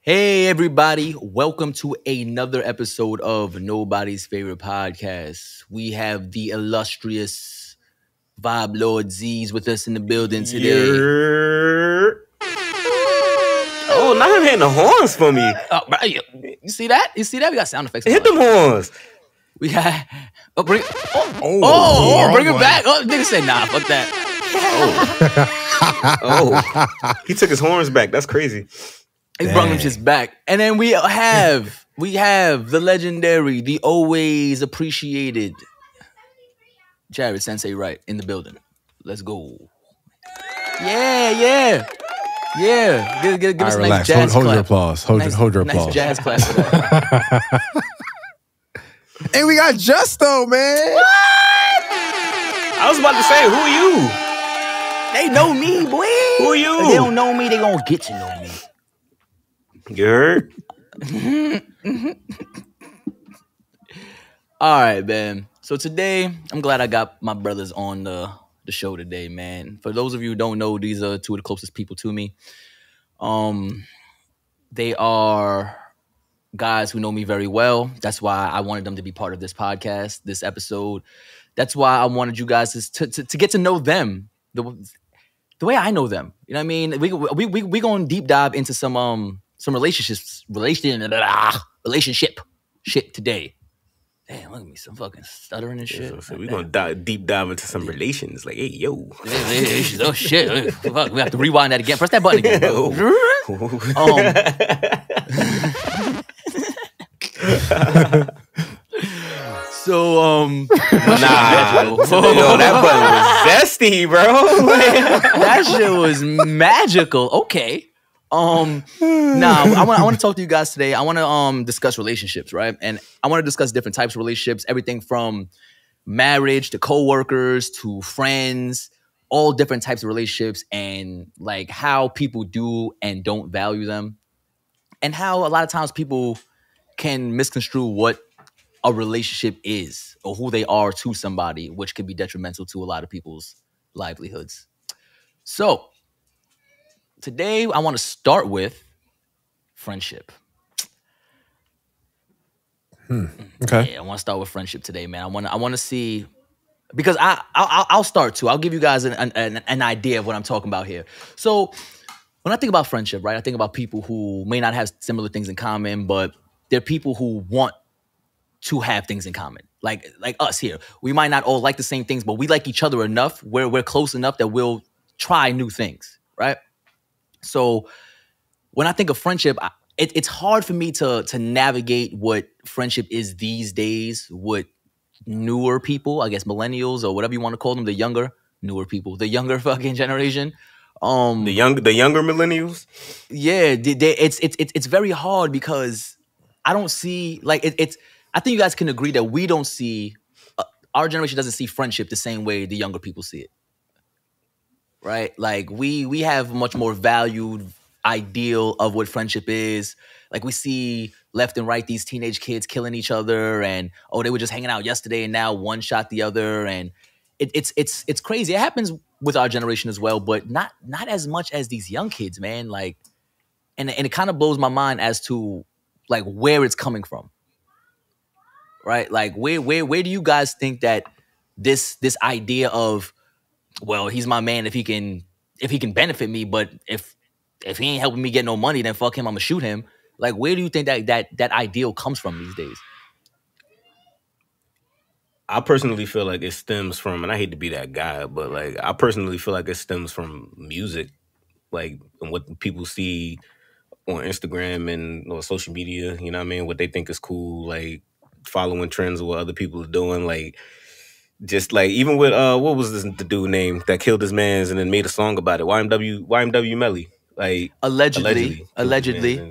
Hey, everybody. Welcome to another episode of Nobody's Favorite Podcast. We have the illustrious Vibe Lord Z's with us in the building today. Oh, now him hitting the horns for me. You see that? You see that? We got sound effects. Hit them horns. We got. Bring it boy. back. Oh, nigga said, nah, fuck that. He took his horns back. That's crazy. He brought them just back. And then we have the legendary, the always appreciated Jared Sensei Wright in the building. Let's go. Yeah. Give us a nice jazz Hold clap. your applause. Hold your applause. Nice jazz clap for that. And we got Justo, man. What? I was about to say, who are you? They know me, boy. Who are you? If they don't know me, they gonna get to know me. You heard? All right, man. So today, I'm glad I got my brothers on the show today, man. For those of you who don't know, these are two of the closest people to me. They are guys who know me very well. That's why I wanted them to be part of this podcast, this episode. That's why I wanted you guys to get to know them the way I know them. You know what I mean? We going deep dive into some relationship shit today. Damn, look at me, some fucking stuttering and shit. So we're going to deep dive into some relations. Like, hey, yo. Oh, shit. Fuck, we have to rewind that again. Press that button again. Yo, that button was zesty, bro. That shit was magical. Okay. I want to talk to you guys today. I want to discuss relationships, right? And I want to discuss different types of relationships, everything from marriage to coworkers to friends, all different types of relationships, and like how people do and don't value them, and how a lot of times people can misconstrue what a relationship is or who they are to somebody, which can be detrimental to a lot of people's livelihoods. So today, I want to start with friendship. Okay. Yeah, I want to start with friendship today, man. I want to see, because I'll start too. I'll give you guys an idea of what I'm talking about here. So when I think about friendship, right, I think about people who may not have similar things in common, but they're people who want to have things in common. Like us here. We might not all like the same things, but we like each other enough where we're close enough that we'll try new things, right? So when I think of friendship, it's hard for me to navigate what friendship is these days with newer people, I guess millennials or whatever you want to call them, newer people, the younger fucking generation. The younger millennials? Yeah, it's very hard because I don't see, like, I think you guys can agree that we don't see, our generation doesn't see friendship the same way the younger people see it. Right? Like we have a much more valued ideal of what friendship is. Like we see left and right these teenage kids killing each other, and they were just hanging out yesterday and now one shot the other, and it's crazy. It happens with our generation as well, but not as much as these young kids, man. Like and it kind of blows my mind as to like where it's coming from. Right? Like where do you guys think that this idea of, well, he's my man if he can benefit me, but if he ain't helping me get no money, then fuck him, I'm gonna shoot him. Like, where do you think that ideal comes from these days? I personally feel like it stems from, and I hate to be that guy, but like I personally feel like it stems from music, like and what people see on Instagram and or social media. You know what I mean? What they think is cool, like following trends of what other people are doing, like. Just like even with what was the dude name that killed his mans and then made a song about it? YMW Melly. Like allegedly. Allegedly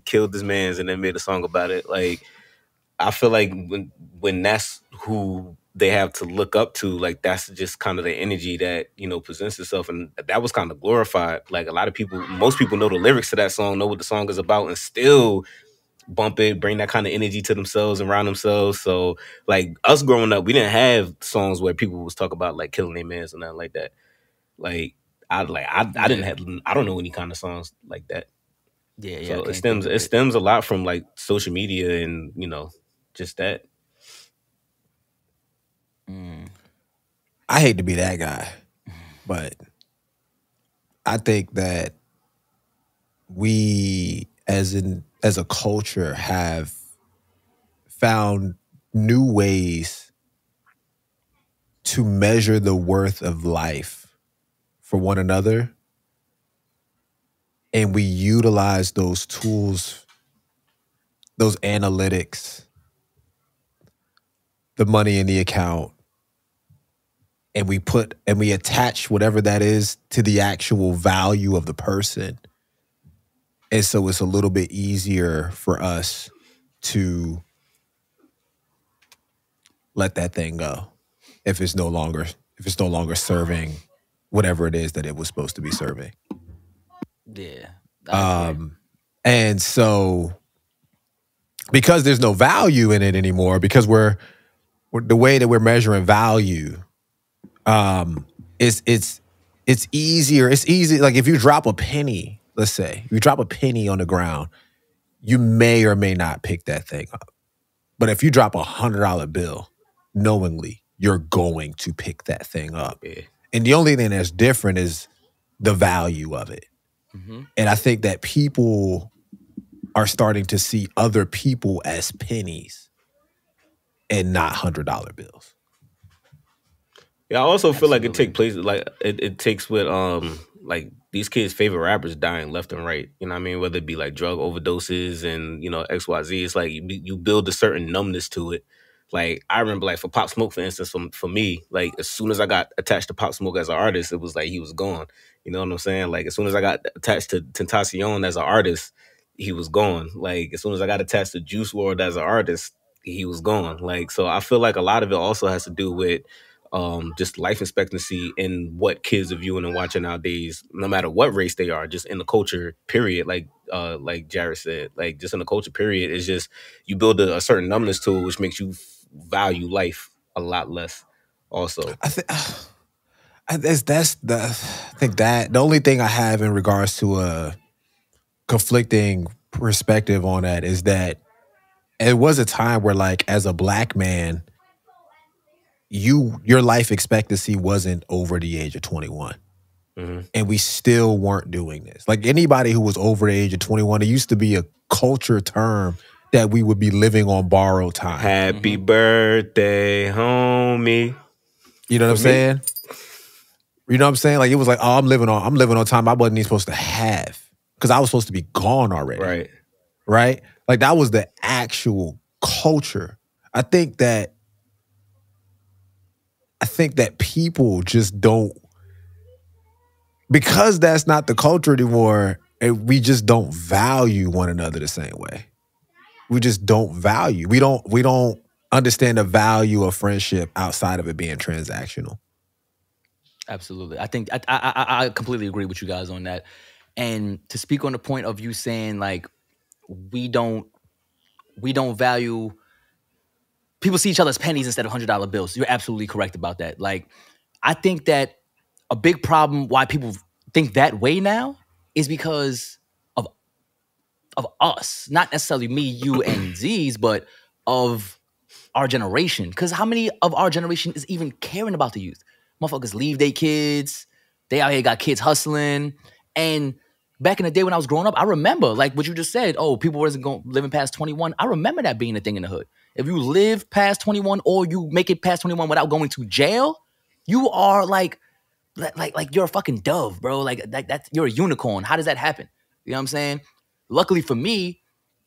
killed his mans and then made a song about it. Like I feel like when that's who they have to look up to, like that's just kind of the energy that, you know, presents itself, and that was kind of glorified. Like a lot of people, most people know the lyrics to that song, know what the song is about, and still bump it, bring that kind of energy to themselves and around themselves. So like us growing up, we didn't have songs where people was talk about like killing their mans or nothing like that. Like I don't know any kind of songs like that. Yeah, I So it can't think stems of it it. stems a lot from like social media and just that. I hate to be that guy, but I think that we as a culture have found new ways to measure the worth of life for one another, and we utilize those tools, those analytics, the money in the account, and we attach whatever that is to the actual value of the person. And so it's a little bit easier for us to let that thing go if it's no longer serving whatever it is that it was supposed to be serving. Yeah, I agree. And so because there's no value in it anymore, because we're the way that we're measuring value, it's easier. It's easy. Like if you drop a penny, let's say you drop a penny on the ground, you may or may not pick that thing up. But if you drop $100 bill, knowingly, you're going to pick that thing up. Yeah. And the only thing that's different is the value of it. Mm-hmm. And I think that people are starting to see other people as pennies and not $100 bills. Yeah, I also feel like it Absolutely. takes place like it takes with like these kids' favorite rappers dying left and right. You know what I mean? Whether it be like drug overdoses and XYZ, it's like you build a certain numbness to it. Like I remember, like for Pop Smoke, for instance, for me, like as soon as I got attached to Pop Smoke as an artist, it was like he was gone. You know what I'm saying? Like as soon as I got attached to Tentacion as an artist, he was gone. Like as soon as I got attached to Juice WRLD as an artist, he was gone. Like so, I feel like a lot of it also has to do with just life expectancy and what kids are viewing and watching nowadays, no matter what race they are, just in the culture period. Like Jared said, like just in the culture period, it's just you build a certain numbness to it, which makes you value life a lot less. Also, I think I think that the only thing I have in regards to a conflicting perspective on that is that it was a time where, like, as a black man, your life expectancy wasn't over the age of 21. Mhm. And we still weren't doing this. Like anybody who was over the age of 21, it used to be a culture term that we would be living on borrowed time. Happy birthday, homie. You know what I'm For me, saying? You know what I'm saying? Like it was like, oh, I'm living on time I wasn't even supposed to have because I was supposed to be gone already. right? Right? Like that was the actual culture. I think that people just don't, because that's not the culture anymore, we just don't value one another the same way. We just don't value. We don't understand the value of friendship outside of it being transactional. Absolutely. I think I completely agree with you guys on that. And to speak on the point of you saying like we don't value, people see each other as pennies instead of $100 bills. You're absolutely correct about that. Like I think that a big problem why people think that way now is because of us, not necessarily me, you, and Z's, but of our generation. Because how many of our generation is even caring about the youth? Motherfuckers leave their kids. They out here got kids hustling. And back in the day when I was growing up, I remember, like what you just said, oh, people wasn't living past 21. I remember that being a thing in the hood. If you live past 21 or you make it past 21 without going to jail, you are like you're a fucking dove, bro. Like that's you're a unicorn. How does that happen? You know what I'm saying? Luckily for me,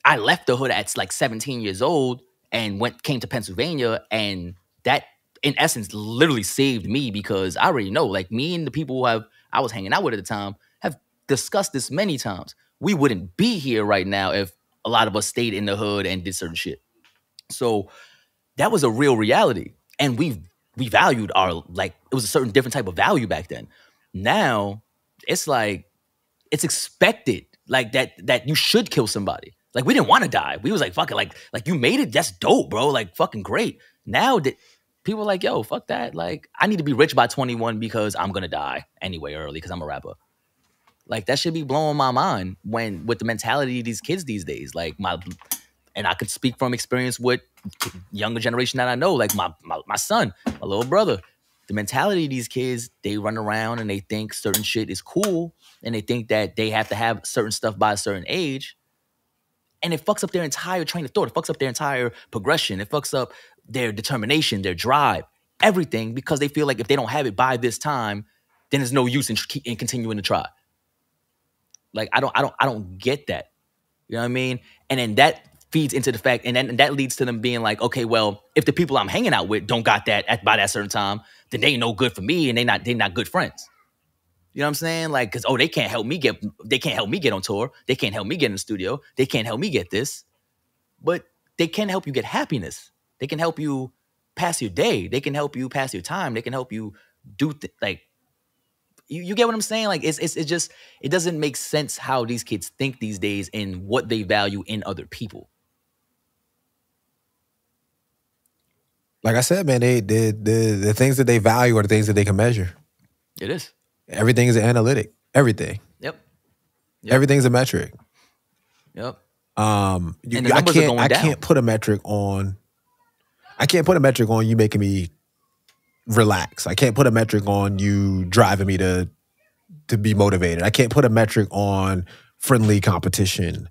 I left the hood at like 17 years old and came to Pennsylvania, and that in essence literally saved me because I already know, like me and the people who I was hanging out with at the time have discussed this many times. We wouldn't be here right now if a lot of us stayed in the hood and did certain shit. So that was a real reality. And we valued our, like, it was a certain different type of value back then. Now it's like it's expected like that you should kill somebody. Like we didn't want to die. We was like, fuck it, like you made it, that's dope, bro. Like fucking great. Now that people are like, yo, fuck that. Like I need to be rich by 21 because I'm gonna die anyway early because I'm a rapper. Like that should be blowing my mind when with the mentality of these kids these days. Like and I could speak from experience with younger generation that I know, like my son, my little brother. The mentality of these kids, they run around and they think certain shit is cool, and they think that they have to have certain stuff by a certain age, and it fucks up their entire train of thought. It fucks up their entire progression. It fucks up their determination, their drive, everything, because they feel like if they don't have it by this time, then there's no use in continuing to try. Like I don't get that. You know what I mean? And then that feeds into the fact, and then that leads to them being like, okay, well, if the people I'm hanging out with don't got that by that certain time, then they ain't no good for me, and they not good friends. You know what I'm saying? Like, cause they can't help me get on tour. They can't help me get in the studio. They can't help me get this, but they can help you get happiness. They can help you pass your day. They can help you pass your time. They can help you do like. You get what I'm saying? Like it's just it doesn't make sense how these kids think these days and what they value in other people. Like I said, man, the things that they value are the things that they can measure. It is. Everything is analytic. Everything. Yep. Everything's a metric. Yep. I can't put a metric on. I can't put a metric on you making me relax. I can't put a metric on you driving me to be motivated. I can't put a metric on friendly competition,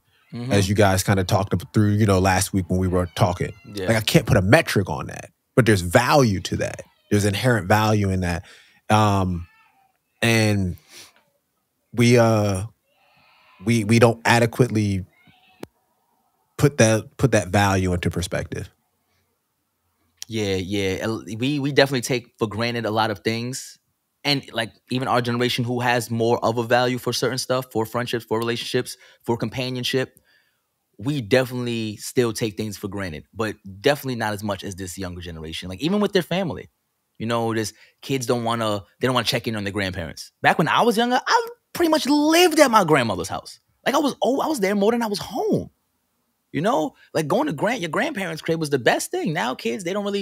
as you guys kind of talked through, last week when we were talking. Yeah. Like I can't put a metric on that, but there's value to that. There's inherent value in that, and we don't adequately put that value into perspective. Yeah. We definitely take for granted a lot of things. And like even our generation who has more of a value for certain stuff, for friendships, for relationships, for companionship, we definitely still take things for granted, but definitely not as much as this younger generation. Like even with their family, this kids don't want to check in on their grandparents. Back when I was younger, I pretty much lived at my grandmother's house. Like I was there more than I was home. Like going to your grandparents' crib was the best thing. Now kids, they don't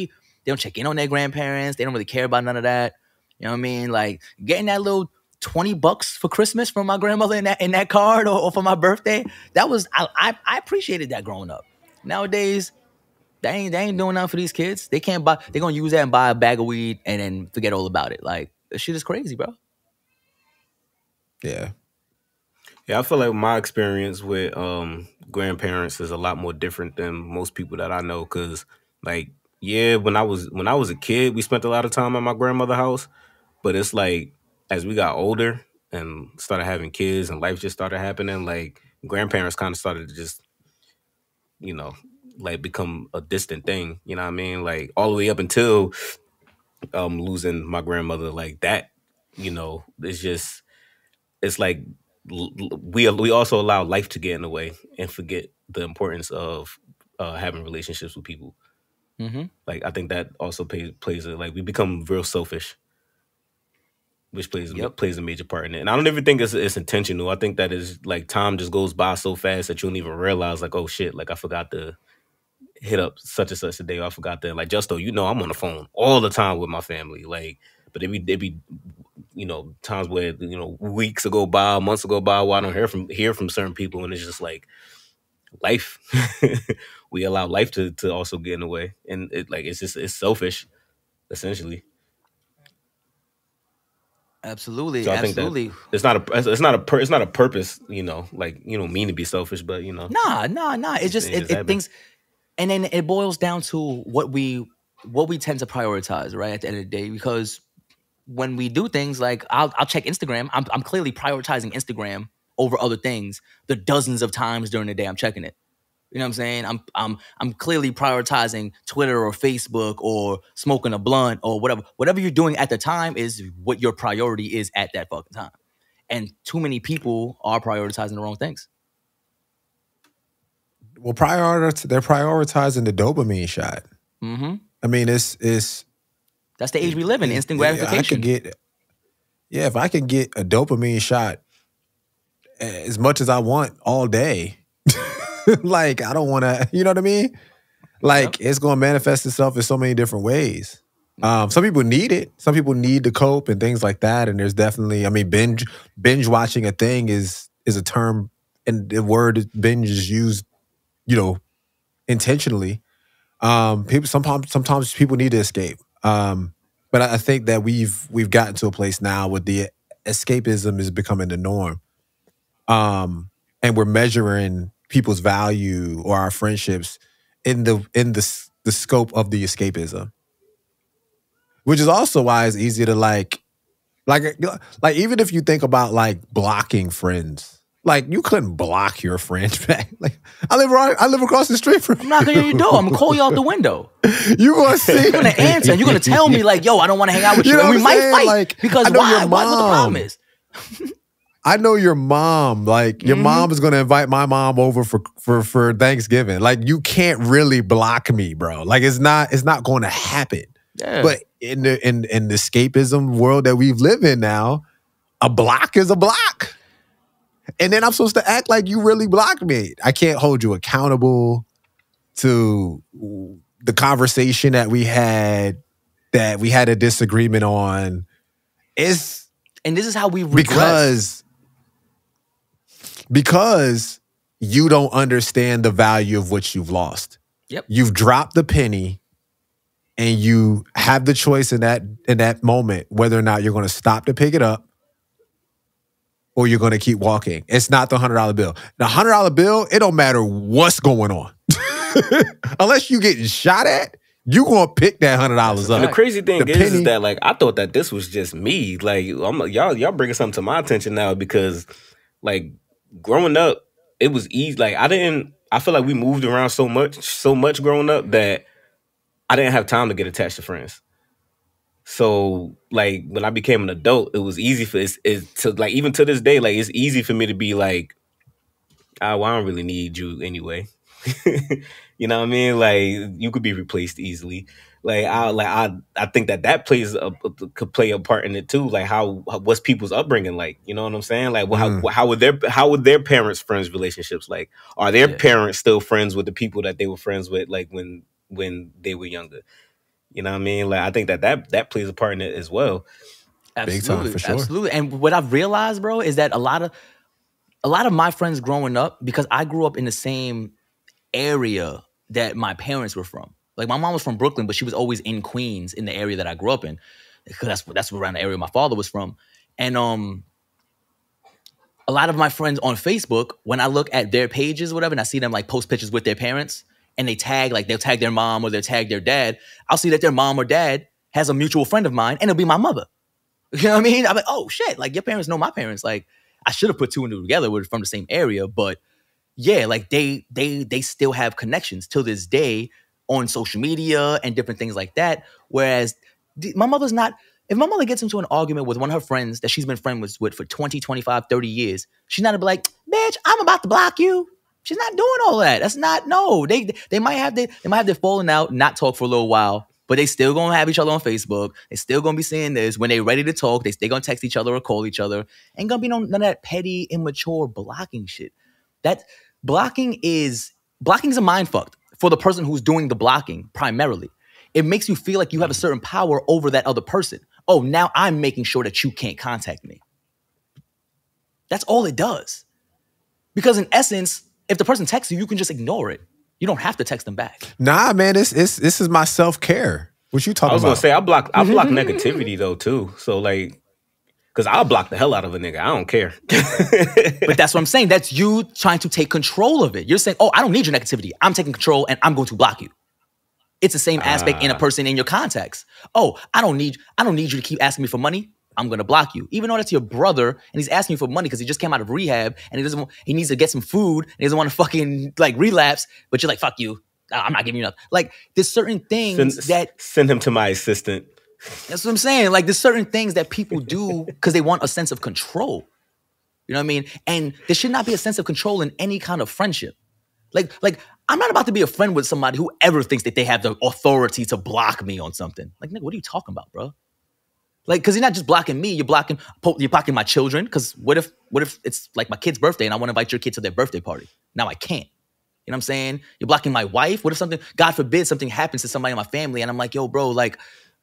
check in on their grandparents. They don't really care about none of that. You know what I mean? Like getting that little $20 for Christmas from my grandmother in that card or for my birthday. That was I appreciated that growing up. Nowadays, they ain't doing nothing for these kids. They can't buy. They're gonna use that and buy a bag of weed and then forget all about it. Like this shit is crazy, bro. Yeah. Yeah, I feel like my experience with grandparents is a lot more different than most people that I know. Cause like, yeah, when I was a kid, we spent a lot of time at my grandmother's house. But it's like as we got older and started having kids and life just started happening, like grandparents kind of started to just, like become a distant thing. You know what I mean? Like all the way up until losing my grandmother, like that. It's like we also allow life to get in the way and forget the importance of having relationships with people. Mm-hmm. Like I think that also plays like we become real selfish, which plays a major part in it. And I don't even think it's intentional. I think that is like time just goes by so fast that you don't even realize like, oh shit, like I forgot to hit up such and such a day. Or I forgot to like Justo, I'm on the phone all the time with my family. Like, but it be times where weeks go by, months go by, where I don't hear from certain people, and it's just like life. We allow life to also get in the way, and it's selfish, essentially. Absolutely. So I think that it's not a purpose, like mean to be selfish, but Nah. It's just it things, and then it boils down to what we tend to prioritize, right? At the end of the day, because when we do things like I'll check Instagram, I'm clearly prioritizing Instagram over other things the dozens of times during the day I'm checking it. You know what I'm saying? I'm clearly prioritizing Twitter or Facebook or smoking a blunt or whatever. Whatever you're doing at the time is what your priority is at that fucking time. And too many people are prioritizing the wrong things. Well, they're prioritizing the dopamine shot. Mm-hmm. I mean, it's that's the age we live in. Instant gratification. If I can get a dopamine shot as much as I want all day. Like, I don't want to, you know what I mean? Like, It's going to manifest itself in so many different ways. Some people need it. Some people need to cope and things like that. And there's definitely, I mean, binge watching a thing is a term, and the word binge is used, intentionally. People sometimes people need to escape. But I think that we've gotten to a place now where the escapism is becoming the norm. And we're measuring people's value or our friendships in the scope of the escapism. Which is also why it's easy to like even if you think about like blocking friends, like you couldn't block your friends back. Like I live across the street from you. I'm knocking on your door. I'm gonna call you out the window. You gonna see? You're gonna answer, and you're gonna tell me like, "Yo, I don't want to hang out with you." know And we what I'm might saying? fight Like, because I know why? your What the problem mom. is? I know your mom. Like your mom is gonna invite my mom over for Thanksgiving. Like you can't really block me, bro. Like it's not going to happen. Yeah. But in the escapism world that we live in now, a block is a block. And then I'm supposed to act like you really blocked me. I can't hold you accountable to the conversation that we had a disagreement on. And this is how we regress. Because you don't understand the value of what you've lost. Yep. You've dropped the penny, and you have the choice in that moment whether or not you're going to stop to pick it up or you're going to keep walking. It's not the $100 bill. The $100 bill, it don't matter what's going on. Unless you getting shot at, you going to pick that $100 up. And the crazy thing The is penny- that like I thought that this was just me. Like y'all bringing something to my attention now because like growing up, it was easy. Like I feel like we moved around so much growing up that I didn't have time to get attached to friends. So like when I became an adult, it was easy for it to like even to this day, like it's easy for me to be like, well, I don't really need you anyway. You know what I mean? Like you could be replaced easily. Like I think that could play a part in it too. Like how what's people's upbringing like? You know what I'm saying? Like how would their parents' friends relationships like? Are their parents still friends with the people that they were friends with like when they were younger? You know what I mean? Like I think that plays a part in it as well. Absolutely, Big time, for sure. Absolutely. And what I've realized, bro, is that a lot of my friends growing up, because I grew up in the same area that my parents were from. Like my mom was from Brooklyn, but she was always in Queens, in the area that I grew up in, because that's around the area my father was from. And a lot of my friends on Facebook, when I look at their pages, or whatever, and I see them like post pictures with their parents, and they'll tag their mom or they'll tag their dad, I'll see that their mom or dad has a mutual friend of mine, and it'll be my mother. You know what I mean? I'm like, oh shit, like your parents know my parents. Like I should have put two and two together. We're from the same area, but yeah, like they still have connections till this day on social media and different things like that. Whereas my mother's not. If my mother gets into an argument with one of her friends that she's been friends with for 20, 25, 30 years, she's not gonna be like, bitch, I'm about to block you. She's not doing all that. That's not, no. They might have their falling out, not talk for a little while, but they still gonna have each other on Facebook. They still gonna be saying this. When they ready to talk, they gonna text each other or call each other. Ain't gonna be none of that petty, immature blocking shit. That blocking is a mind fuck for the person who's doing the blocking primarily. It makes you feel like you have a certain power over that other person. Oh, now I'm making sure that you can't contact me. That's all it does. Because in essence, if the person texts you, you can just ignore it. You don't have to text them back. Nah, man, this is my self-care. What you talking about? I was gonna say I block negativity though too. So like, because I'll block the hell out of a nigga. I don't care. But that's what I'm saying. That's you trying to take control of it. You're saying, oh, I don't need your negativity. I'm taking control and I'm going to block you. It's the same aspect in a person in your context. Oh, I don't need you to keep asking me for money. I'm gonna block you, even though that's your brother, and he's asking you for money because he just came out of rehab and he needs to get some food and he doesn't want to fucking like relapse. But you're like, fuck you, I'm not giving you nothing. Like there's certain things that send him to my assistant. That's what I'm saying. Like there's certain things that people do because they want a sense of control. You know what I mean? And there should not be a sense of control in any kind of friendship. Like I'm not about to be a friend with somebody who ever thinks that they have the authority to block me on something. Like, nigga, what are you talking about, bro? Like, because you're not just blocking me, you're blocking my children. Because what if it's like my kid's birthday and I want to invite your kid to their birthday party? Now I can't. You know what I'm saying? You're blocking my wife. What if something, God forbid, something happens to somebody in my family and I'm like, yo, bro, like,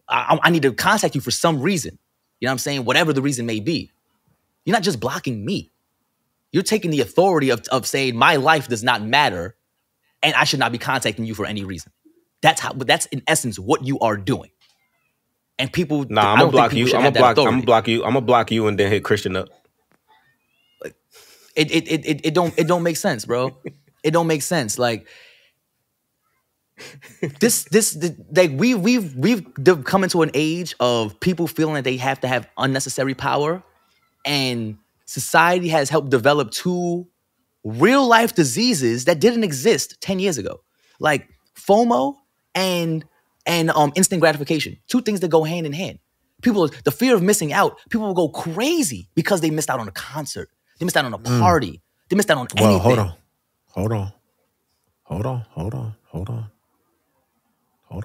I need to contact you for some reason. You know what I'm saying? Whatever the reason may be. You're not just blocking me. You're taking the authority of saying my life does not matter and I should not be contacting you for any reason. That's in essence what you are doing. And people, Nah, I don't think people should have that authority. I'm gonna block you and then hit Christian up. It don't make sense, bro. It don't make sense. Like like we've come into an age of people feeling that they have to have unnecessary power, and society has helped develop two real life diseases that didn't exist 10 years ago, like FOMO and instant gratification. Two things that go hand in hand. People, the fear of missing out. People will go crazy because they missed out on a concert. They missed out on a party. They missed out on anything. Well, hold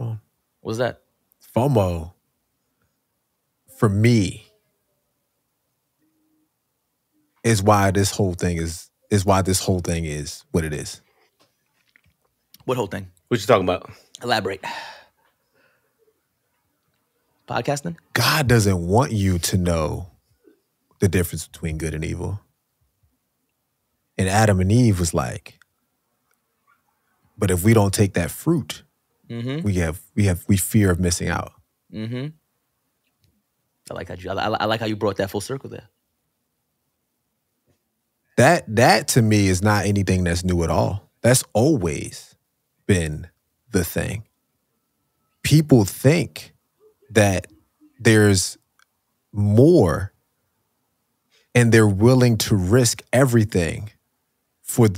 on. What's that? FOMO, for me, is why this whole thing is what it is. What whole thing? What you talking about? Elaborate. Podcasting? God doesn't want you to know the difference between good and evil. And Adam and Eve was like, but if we don't take that fruit, we fear of missing out. Mm-hmm. I like how I like how you brought that full circle there. That to me is not anything that's new at all. That's always been the thing. People think that there's more and they're willing to risk everything for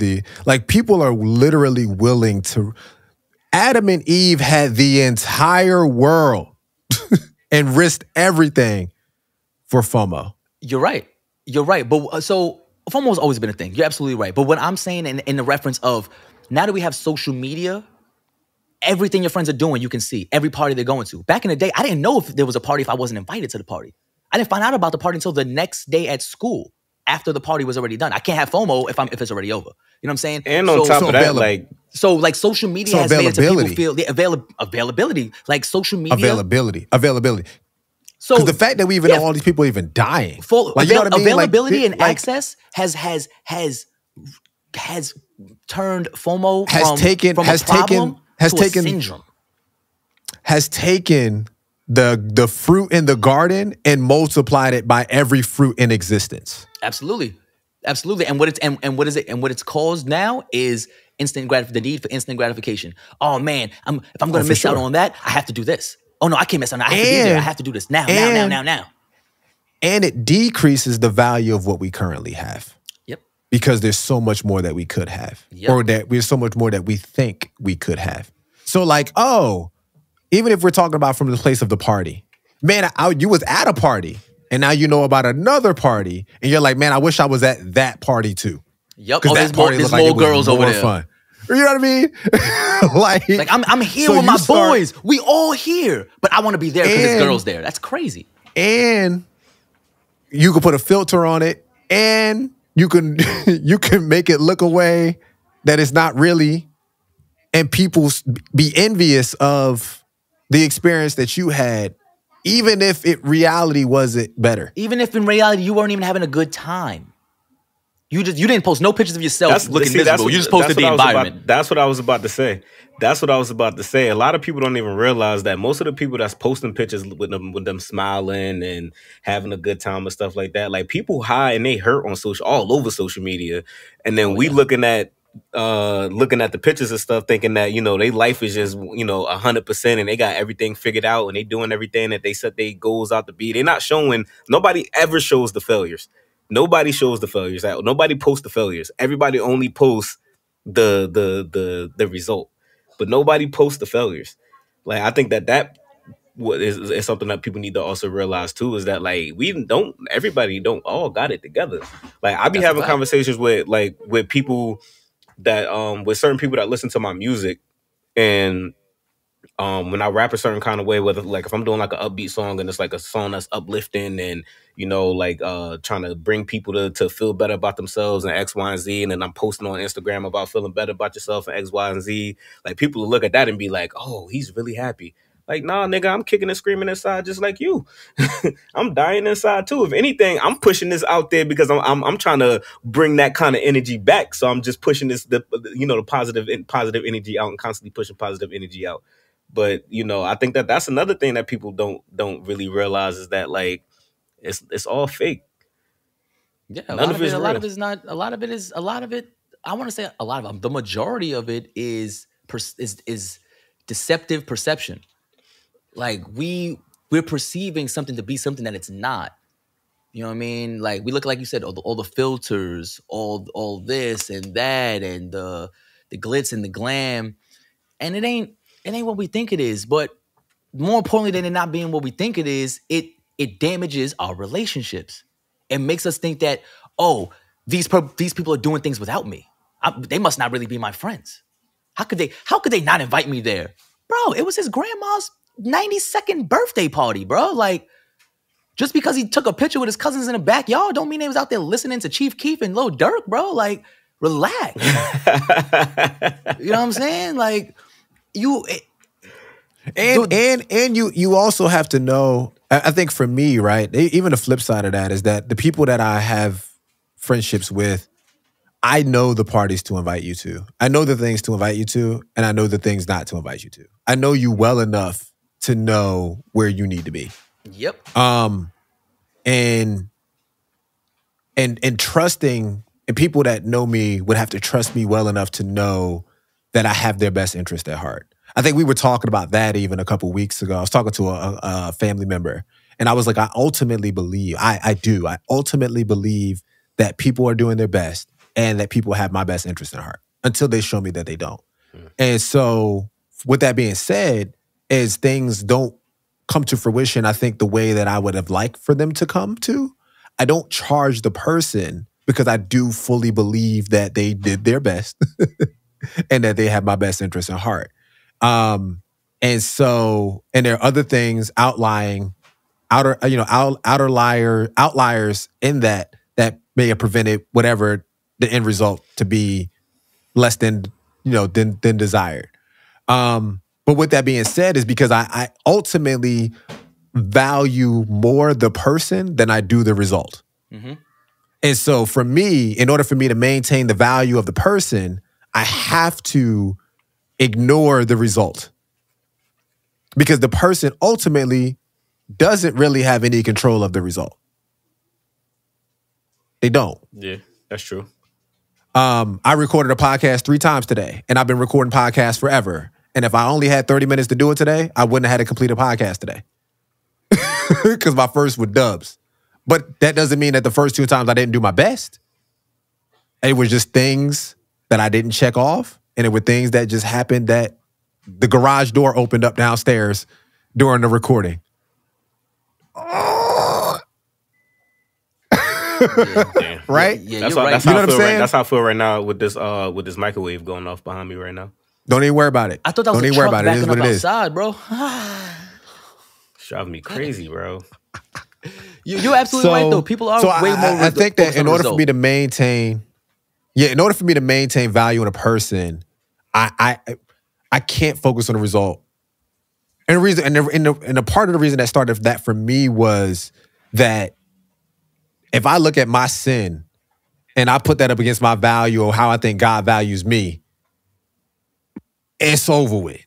people are literally willing to. Adam and Eve had the entire world and risked everything for FOMO. You're right. But so FOMO's always been a thing. You're absolutely right. But what I'm saying in the reference of now that we have social media, everything your friends are doing, you can see. Every party they're going to. Back in the day, I didn't know if there was a party if I wasn't invited to the party. I didn't find out about the party until the next day at school after the party was already done. I can't have FOMO if it's already over. You know what I'm saying? And on top of that, like social media has made it to people feel the availability, like social media. Availability. So because the fact that we even know all these people even dying. You know what I mean? Availability and access has turned FOMO from a problem to a syndrome. Has taken the fruit in the garden and multiplied it by every fruit in existence. Absolutely. And what it's caused now is the need for instant gratification. Oh man, if I'm gonna miss out on that, I have to do this. Oh no, I can't miss out on that. I have to be there. I have to do this now. And it decreases the value of what we currently have. Yep. Because there's so much more that we could have. Yep. Or that there's so much more that we think we could have. So like, even if we're talking about from the place of the party, man, you was at a party and now you know about another party and you're like, man, I wish I was at that party too. Yep. Because that party looked like it was more fun. You know what I mean? like I'm here with my boys. We all here, but I want to be there because there's girls there. That's crazy. And you can put a filter on it, and you can make it look a way that it's not really, and people be envious of the experience that you had, even if reality wasn't better. Even if in reality you weren't even having a good time. You didn't post no pictures of yourself looking miserable. You just posted the environment. That's what I was about to say. A lot of people don't even realize that most of the people that's posting pictures with them smiling and having a good time and stuff like that, like people hide and they hurt on all over social media, and then looking at the pictures and stuff, thinking that their life is just 100% and they got everything figured out and they doing everything that they set their goals out to be. They're not showing. Nobody ever shows the failures. Nobody shows the failures out. Nobody posts the failures. Everybody only posts the result, but nobody posts the failures. Like I think that is something that people need to also realize too, is that like everybody don't all got it together. Like I be having conversations with people that with certain people that listen to my music, and when I rap a certain kind of way, whether like if I'm doing like an upbeat song and it's like a song that's uplifting and trying to bring people to feel better about themselves and X, Y, and Z, and then I'm posting on Instagram about feeling better about yourself and X, Y, and Z, like people will look at that and be like, oh, he's really happy. Like, nah, nigga, I'm kicking and screaming inside just like you. I'm dying inside too. If anything, I'm pushing this out there because I'm trying to bring that kind of energy back. So I'm just pushing the positive energy out and constantly pushing positive energy out. But I think that's another thing that people don't really realize is that like it's all fake. Yeah, None of it's a lot real. of it is not. A lot of it is. A lot of it. I want to say a lot of the majority of it is deceptive perception. Like we're perceiving something to be something that it's not. You know what I mean? Like we look, like you said, all the filters, all this and that, and the glitz and the glam, and it ain't what we think it is. But more importantly than it not being what we think it is, it damages our relationships. It makes us think that, oh, these people are doing things without me. They must not really be my friends. How could they not invite me there? Bro, it was his grandma's 92nd birthday party, bro. Like, just because he took a picture with his cousins in the backyard don't mean they was out there listening to Chief Keef and Lil Durk, bro. Like, relax. You know what I'm saying? Like, you also have to know, I think for me, right, even the flip side of that is that the people that I have friendships with, I know the parties to invite you to. I know the things to invite you to, and I know the things not to invite you to. I know you well enough to know where you need to be. Yep. And trusting, and people that know me would have to trust me well enough to know that I have their best interest at heart. I think we were talking about that even a couple weeks ago. I was talking to a family member, and I was like, I ultimately believe that people are doing their best and that people have my best interest in heart until they show me that they don't. And so with that being said, as things don't come to fruition, I think the way that I would have liked for them to come to, I don't charge the person because I do fully believe that they did their best and that they have my best interest in heart. And there are other things outliers in that may have prevented whatever the end result to be less than desired. But with that being said, is because I ultimately value more the person than I do the result. Mm-hmm. And so for me, in order for me to maintain the value of the person, I have to ignore the result. Because the person ultimately doesn't really have any control of the result. They don't. Yeah, that's true. I recorded a podcast 3 times today, and I've been recording podcasts forever. And if I only had 30 minutes to do it today, I wouldn't have had to complete a podcast today. Because my first were dubs. But that doesn't mean that the first 2 times I didn't do my best. It was just things that I didn't check off. And it were things that just happened, that the garage door opened up downstairs during the recording. Yeah. Right? Yeah, That's you're how, right. that's You how know I what I'm feel saying? that's how I feel right now with this microwave going off behind me right now. Don't even worry about it. I thought that was Don't a even worry truck about it. It is backing what up it is. outside, bro. It's driving me crazy, bro. You're absolutely right, though. People are way more. I think that focused on in the order for result. me to maintain, value in a person, I can't focus on the result. And the reason, and the part of the reason that started that for me was that if I look at my sin and I put that up against my value or how I think God values me, it's over with.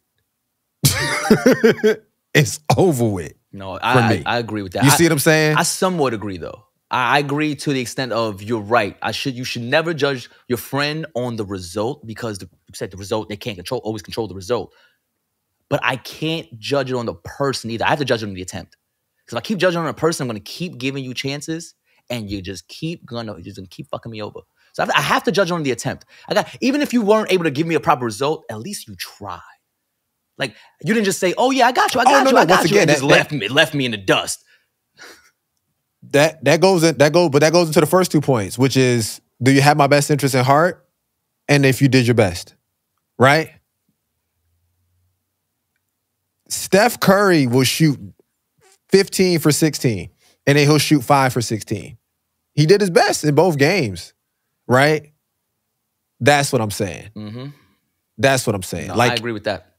It's over with. No, for I me. I agree with that. You see what I'm saying? I somewhat agree, though. I agree to the extent of you're right. You should never judge your friend on the result because you said the result, they can't always control the result. But I can't judge it on the person either. I have to judge it on the attempt. Because if I keep judging on a person, I'm going to keep giving you chances, and you're just gonna keep fucking me over. So I have to judge on the attempt. Even if you weren't able to give me a proper result, at least you tried. Like, you didn't just say, "Oh yeah, I got you, I got you, I got you," and just left me in the dust. That goes into the first 2 points, which is, do you have my best interest in heart? And if you did your best, right? Steph Curry will shoot 15 for 16, and then he'll shoot 5 for 16. He did his best in both games, right? That's what I'm saying. Mm-hmm. That's what I'm saying. No, like, I agree with that.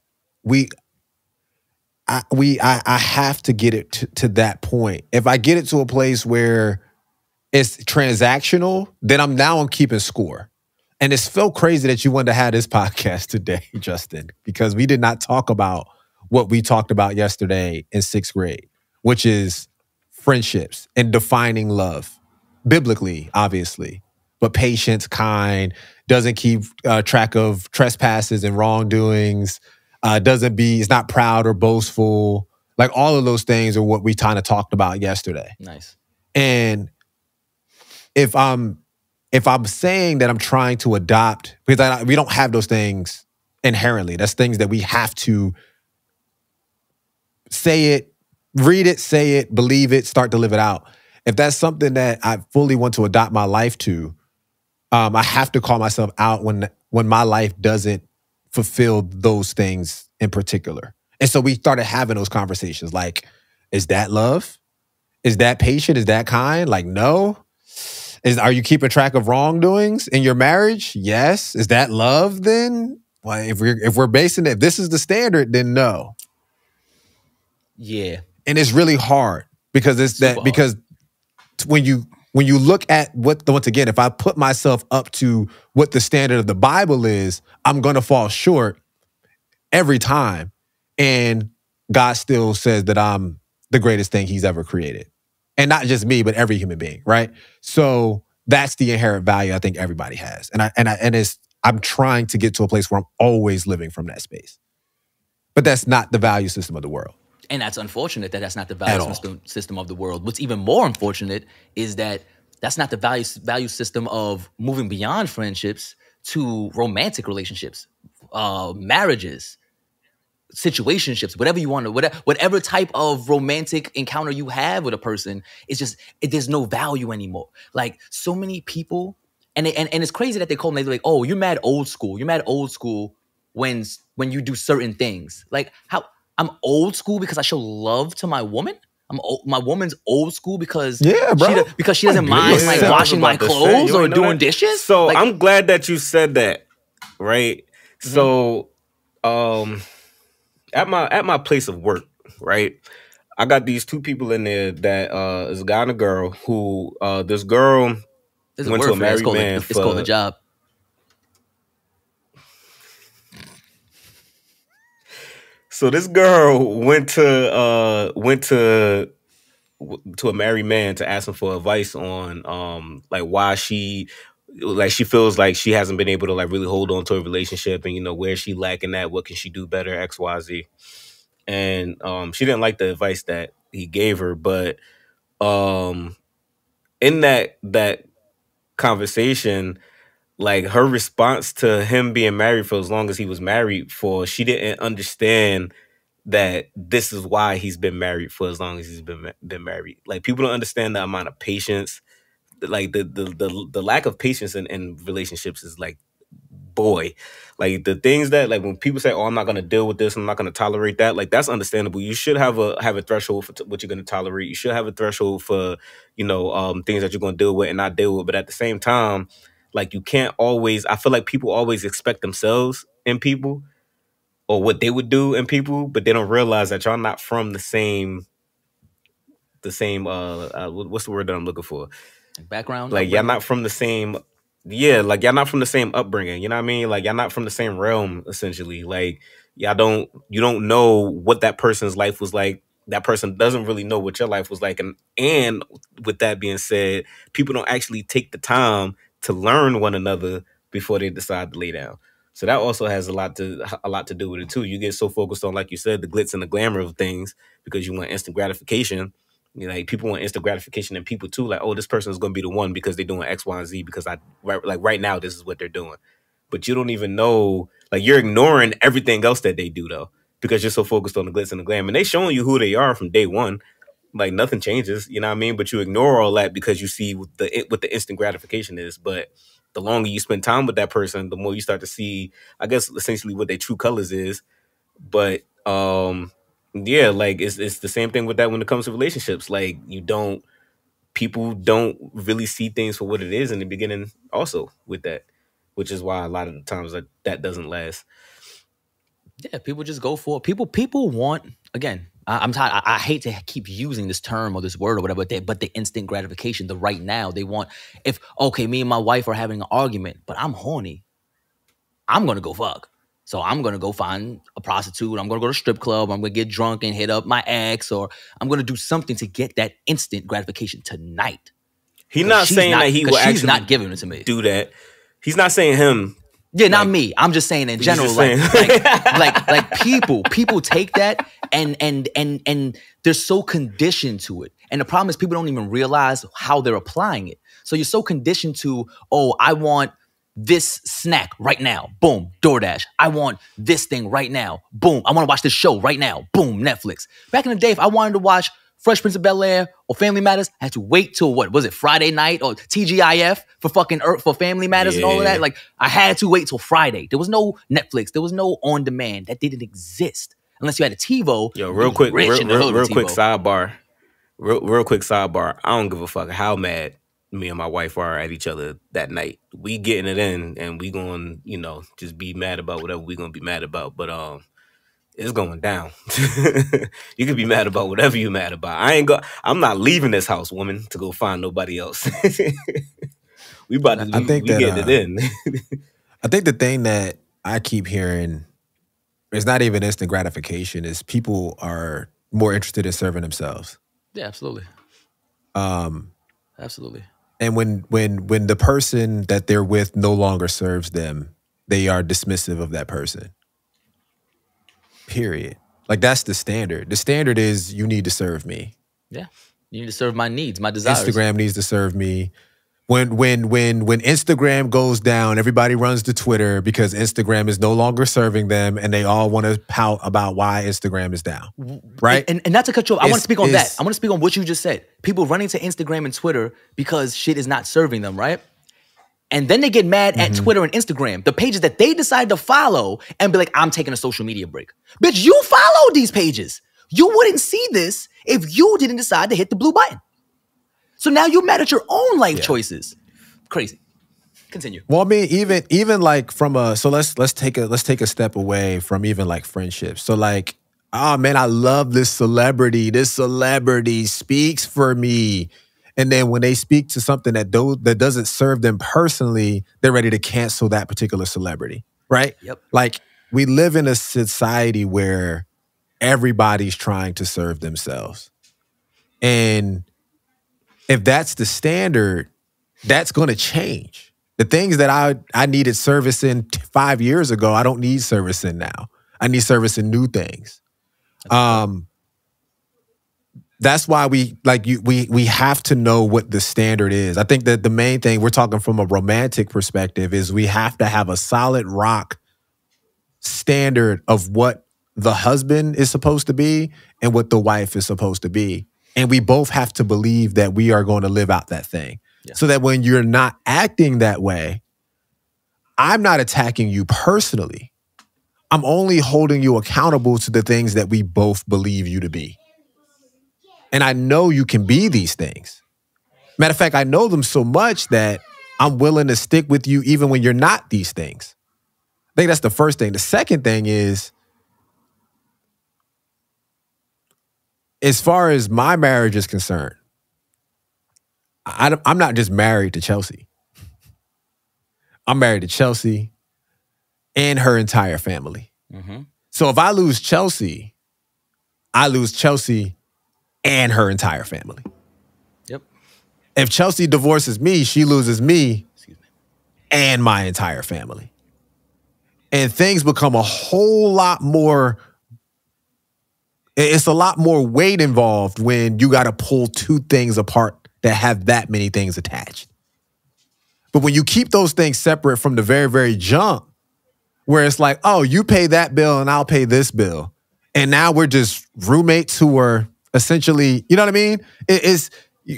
I have to get it to that point. If I get it to a place where it's transactional, then I'm keeping score. And it's so crazy that you wanted to have this podcast today, Justin, because we did not talk about what we talked about yesterday in 6th grade, which is friendships and defining love, biblically, obviously, but patience, kind, doesn't keep track of trespasses and wrongdoings, is not proud or boastful. Like all of those things are what we kind of talked about yesterday. Nice. And if I'm saying that I'm trying to adopt, because we don't have those things inherently. That's things that we have to say it, read it, say it, believe it, start to live it out. If that's something that I fully want to adopt my life to, I have to call myself out when my life doesn't fulfill those things in particular. And so we started having those conversations like, is that love? Is that patient? Is that kind? Like, no. Are you keeping track of wrongdoings in your marriage? Yes. Is that love then? Well, if we're basing it, if this is the standard, then no. Yeah. And it's really hard because because when you look at once again, if I put myself up to what the standard of the Bible is, I'm gonna fall short every time. And God still says that I'm the greatest thing he's ever created. And not just me, but every human being, right? So that's the inherent value I think everybody has. I'm trying to get to a place where I'm always living from that space. But that's not the value system of the world. And that's unfortunate that that's not the value system of the world. What's even more unfortunate is that that's not the value system of moving beyond friendships to romantic relationships, marriages, situationships, whatever you want to, whatever type of romantic encounter you have with a person. It's just there's no value anymore. Like so many people, and it's crazy that they call them. They're like, "Oh, you're mad old school. You're mad old school when you do certain things." Like how I'm old school because I show love to my woman. My woman's old school because she doesn't mind like washing my clothes or doing dishes. So like, I'm glad that you said that, right? Mm-hmm. So, at my place of work, right? I got these two people in there that is a guy and a girl who this girl went to a married man. It's called the job. So this girl went to a married man to ask him for advice on like why she feels like she hasn't been able to like really hold on to a relationship, and where she lacking at, what can she do better, XYZ. And she didn't like the advice that he gave her, but in that conversation, like her response to him being married for as long as he was married for, she didn't understand that this is why he's been married for as long as he's been married. Like people don't understand the amount of patience, like the lack of patience in relationships is like, boy, like the things that like when people say, "Oh, I'm not going to deal with this, I'm not going to tolerate that," like that's understandable. You should have a threshold for what you're going to tolerate. You should have a threshold for things that you're going to deal with and not deal with. But at the same time, like you can't always. I feel like people always expect themselves in people or what they would do in people, but they don't realize that y'all not from the same. What's the word that I'm looking for? Background. Like y'all not from the same. Yeah, like y'all not from the same upbringing. You know what I mean? Like y'all not from the same realm. Essentially, like you don't know what that person's life was like. That person doesn't really know what your life was like. And with that being said, people don't actually take the time to learn one another before they decide to lay down. So that also has a lot to do with it too. You get so focused on, like you said, the glitz and the glamour of things because you want instant gratification. Like people want instant gratification in people too. Like, oh, this person is going to be the one because they're doing X, Y, and Z. Because right now, this is what they're doing. But you don't even know. Like you're ignoring everything else that they do though, because you're so focused on the glitz and the glam. And they showing you who they are from day one. Like nothing changes. You know what I mean? But you ignore all that because you see what the instant gratification is. But the longer you spend time with that person, the more you start to see, I guess, essentially what their true colors is. But yeah, like it's the same thing with that when it comes to relationships. Like people don't really see things for what it is in the beginning also with that, which is why a lot of the times that doesn't last. Yeah, people just go for it. People want, again, I'm tired. I hate to keep using this term or this word or whatever, but the instant gratification, the right now. They want, if, okay, me and my wife are having an argument, but I'm horny, I'm going to go fuck. So I'm going to go find a prostitute. I'm going to go to a strip club. I'm going to get drunk and hit up my ex, or I'm going to do something to get that instant gratification tonight. He's not saying that he will she's actually not giving it to me. do that. He's not saying him. Yeah, not me. I'm just saying in general, like people take that and they're so conditioned to it. And the problem is people don't even realize how they're applying it. So you're so conditioned to, oh, I want this snack right now. Boom, DoorDash. I want this thing right now. Boom. I want to watch this show right now. Boom, Netflix. Back in the day, if I wanted to watch Fresh Prince of Bel-Air or Family Matters, I had to wait till what was it, Friday night or TGIF for fucking for Family Matters and all of that. Like I had to wait till Friday. There was no Netflix. There was no on demand. That didn't exist unless you had a TiVo. Yo, real quick sidebar. Real quick sidebar. I don't give a fuck how mad me and my wife are at each other that night. We getting it in, and we going, just be mad about whatever we gonna be mad about. But it's going down. You can be mad about whatever you mad about. I'm not leaving this house, woman, to go find nobody else. we getting it in. I think the thing that I keep hearing is not even instant gratification, is people are more interested in serving themselves. Yeah, absolutely. Absolutely. And when the person that they're with no longer serves them, they are dismissive of that person. Period. Like that's the standard. The standard is you need to serve me. Yeah. You need to serve my needs, my desires. Instagram needs to serve me. When Instagram goes down, everybody runs to Twitter because Instagram is no longer serving them, and they all want to pout about why Instagram is down. Right? And not to cut you off, I want to speak on that. I want to speak on what you just said. People running to Instagram and Twitter because shit is not serving them, right? And then they get mad at Twitter and Instagram, the pages that they decide to follow, and be like, I'm taking a social media break. Bitch, you follow these pages. You wouldn't see this if you didn't decide to hit the blue button. So now you're mad at your own life choices. Crazy. Continue. Well, I mean, even like from let's take a step away from even like friendships. So like, oh man, I love this celebrity. This celebrity speaks for me. And then when they speak to something that doesn't serve them personally, they're ready to cancel that particular celebrity, right? Yep. Like we live in a society where everybody's trying to serve themselves. And if that's the standard, that's going to change. The things that I needed service in 5 years ago, I don't need service in now. I need service in new things. That's why we have to know what the standard is. I think that the main thing, we're talking from a romantic perspective, is we have to have a solid rock standard of what the husband is supposed to be and what the wife is supposed to be. And we both have to believe that we are going to live out that thing. Yeah. So that when you're not acting that way, I'm not attacking you personally. I'm only holding you accountable to the things that we both believe you to be. And I know you can be these things. Matter of fact, I know them so much that I'm willing to stick with you even when you're not these things. I think that's the first thing. The second thing is, as far as my marriage is concerned, I'm not just married to Chelsea. I'm married to Chelsea and her entire family. Mm-hmm. So if I lose Chelsea, I lose Chelsea and her entire family. Yep. If Chelsea divorces me, she loses me and my entire family. And things become a whole lot more. It's a lot more weight involved when you got to pull two things apart that have that many things attached. But when you keep those things separate from the very, very jump, where it's like, oh, you pay that bill and I'll pay this bill. And now we're just roommates who are essentially, you know what I mean?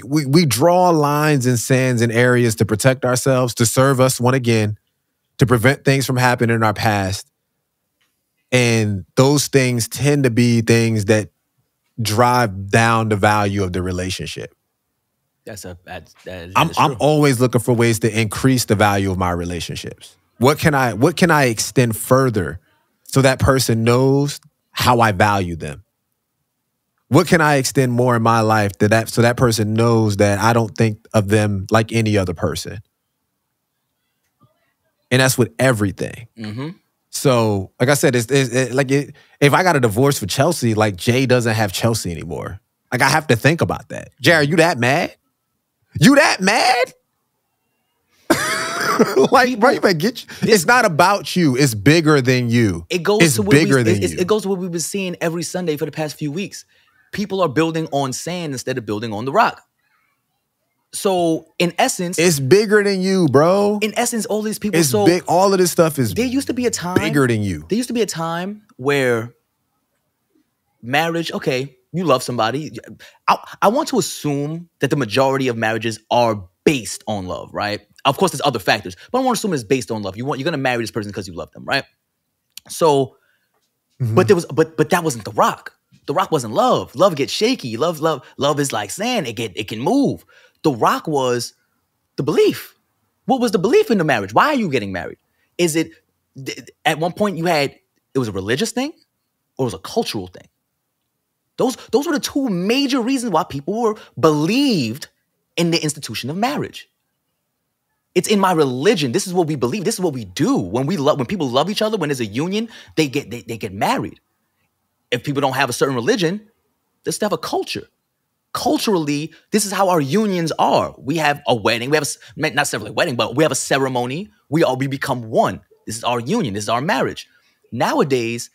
We draw lines and sands and areas to protect ourselves, to serve us one again, to prevent things from happening in our past. And those things tend to be things that drive down the value of the relationship. I'm always looking for ways to increase the value of my relationships. What can I extend further so that person knows how I value them? What can I extend more in my life so that person knows that I don't think of them like any other person? And that's with everything. Mm-hmm. So, like I said, if I got a divorce for Chelsea, like Jay doesn't have Chelsea anymore. Like I have to think about that. Jay, are you that mad? You that mad? Like, bro, you better get. It's not about you. It's bigger than you. It goes It's to what bigger than you. It goes to what we've been seeing every Sunday for the past few weeks. People are building on sand instead of building on the rock. So, in essence, It's bigger than you, bro. in essence, all these people. It's big. All of this stuff is There used to be a time bigger than you. There used to be a time where marriage, okay, you love somebody. I want to assume that the majority of marriages are based on love, right? Of course, there's other factors, but I want to assume it's based on love. You're going to marry this person because you love them, right? So, but that wasn't the rock. The rock wasn't love. Love gets shaky. Love is like sand. It can move. The rock was the belief. What was the belief in the marriage? Why are you getting married? Is it at one point it was a religious thing or it was a cultural thing? Those were the two major reasons why people believed in the institution of marriage. It's in my religion. This is what we believe. This is what we do. When people love each other, when there's a union, they get married. If people don't have a certain religion, they still have a culture. Culturally, this is how our unions are. We have a wedding. We have not necessarily a wedding, but we have a ceremony. We become one. This is our union. This is our marriage. Nowadays,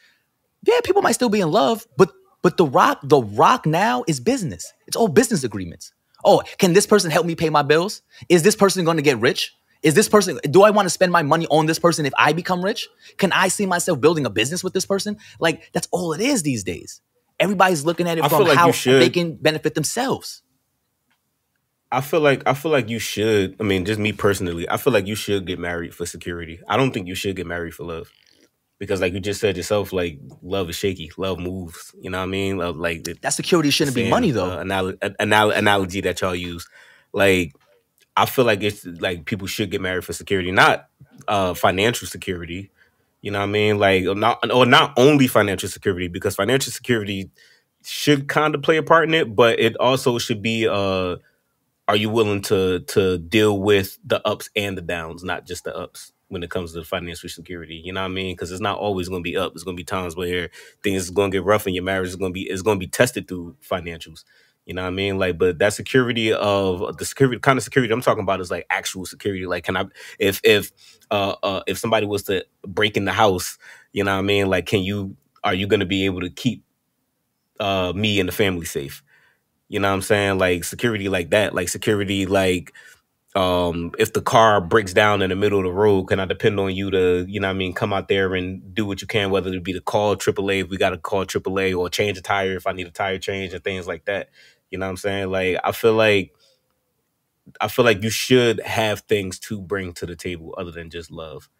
yeah, people might still be in love, but the rock now is business. It's all business agreements. Oh, can this person help me pay my bills? Is this person going to get rich? Do I want to spend my money on this person if I become rich? Can I see myself building a business with this person? Like, that's all it is these days. Everybody's looking at it from how they can benefit themselves. I feel like you should. I mean, just me personally, I feel like you should get married for security. I don't think you should get married for love. Because like you just said yourself, like love is shaky, love moves. You know what I mean? Like that security shouldn't be money though. Analogy that y'all use. Like I feel like it's like people should get married for security, not financial security. You know what I mean? Like not only financial security, because financial security should kind of play a part in it, but it also should be are you willing to deal with the ups and the downs, not just the ups when it comes to financial security? You know what I mean? Because it's not always going to be up. It's going to be times where things are going to get rough and your marriage is going to be tested through financials. You know what I mean? Like, but that security of the security, kind of security I'm talking about is like actual security. Like, can I, if somebody was to break in the house, you know what I mean? Like, are you going to be able to keep me and the family safe? You know what I'm saying? Like security like that, like security, like, if the car breaks down in the middle of the road, can I depend on you to, you know what I mean, come out there and do what you can, whether it be to call AAA if we got to call AAA, or change a tire if I need a tire change and things like that. You know what I'm saying? Like, I feel like you should have things to bring to the table other than just love.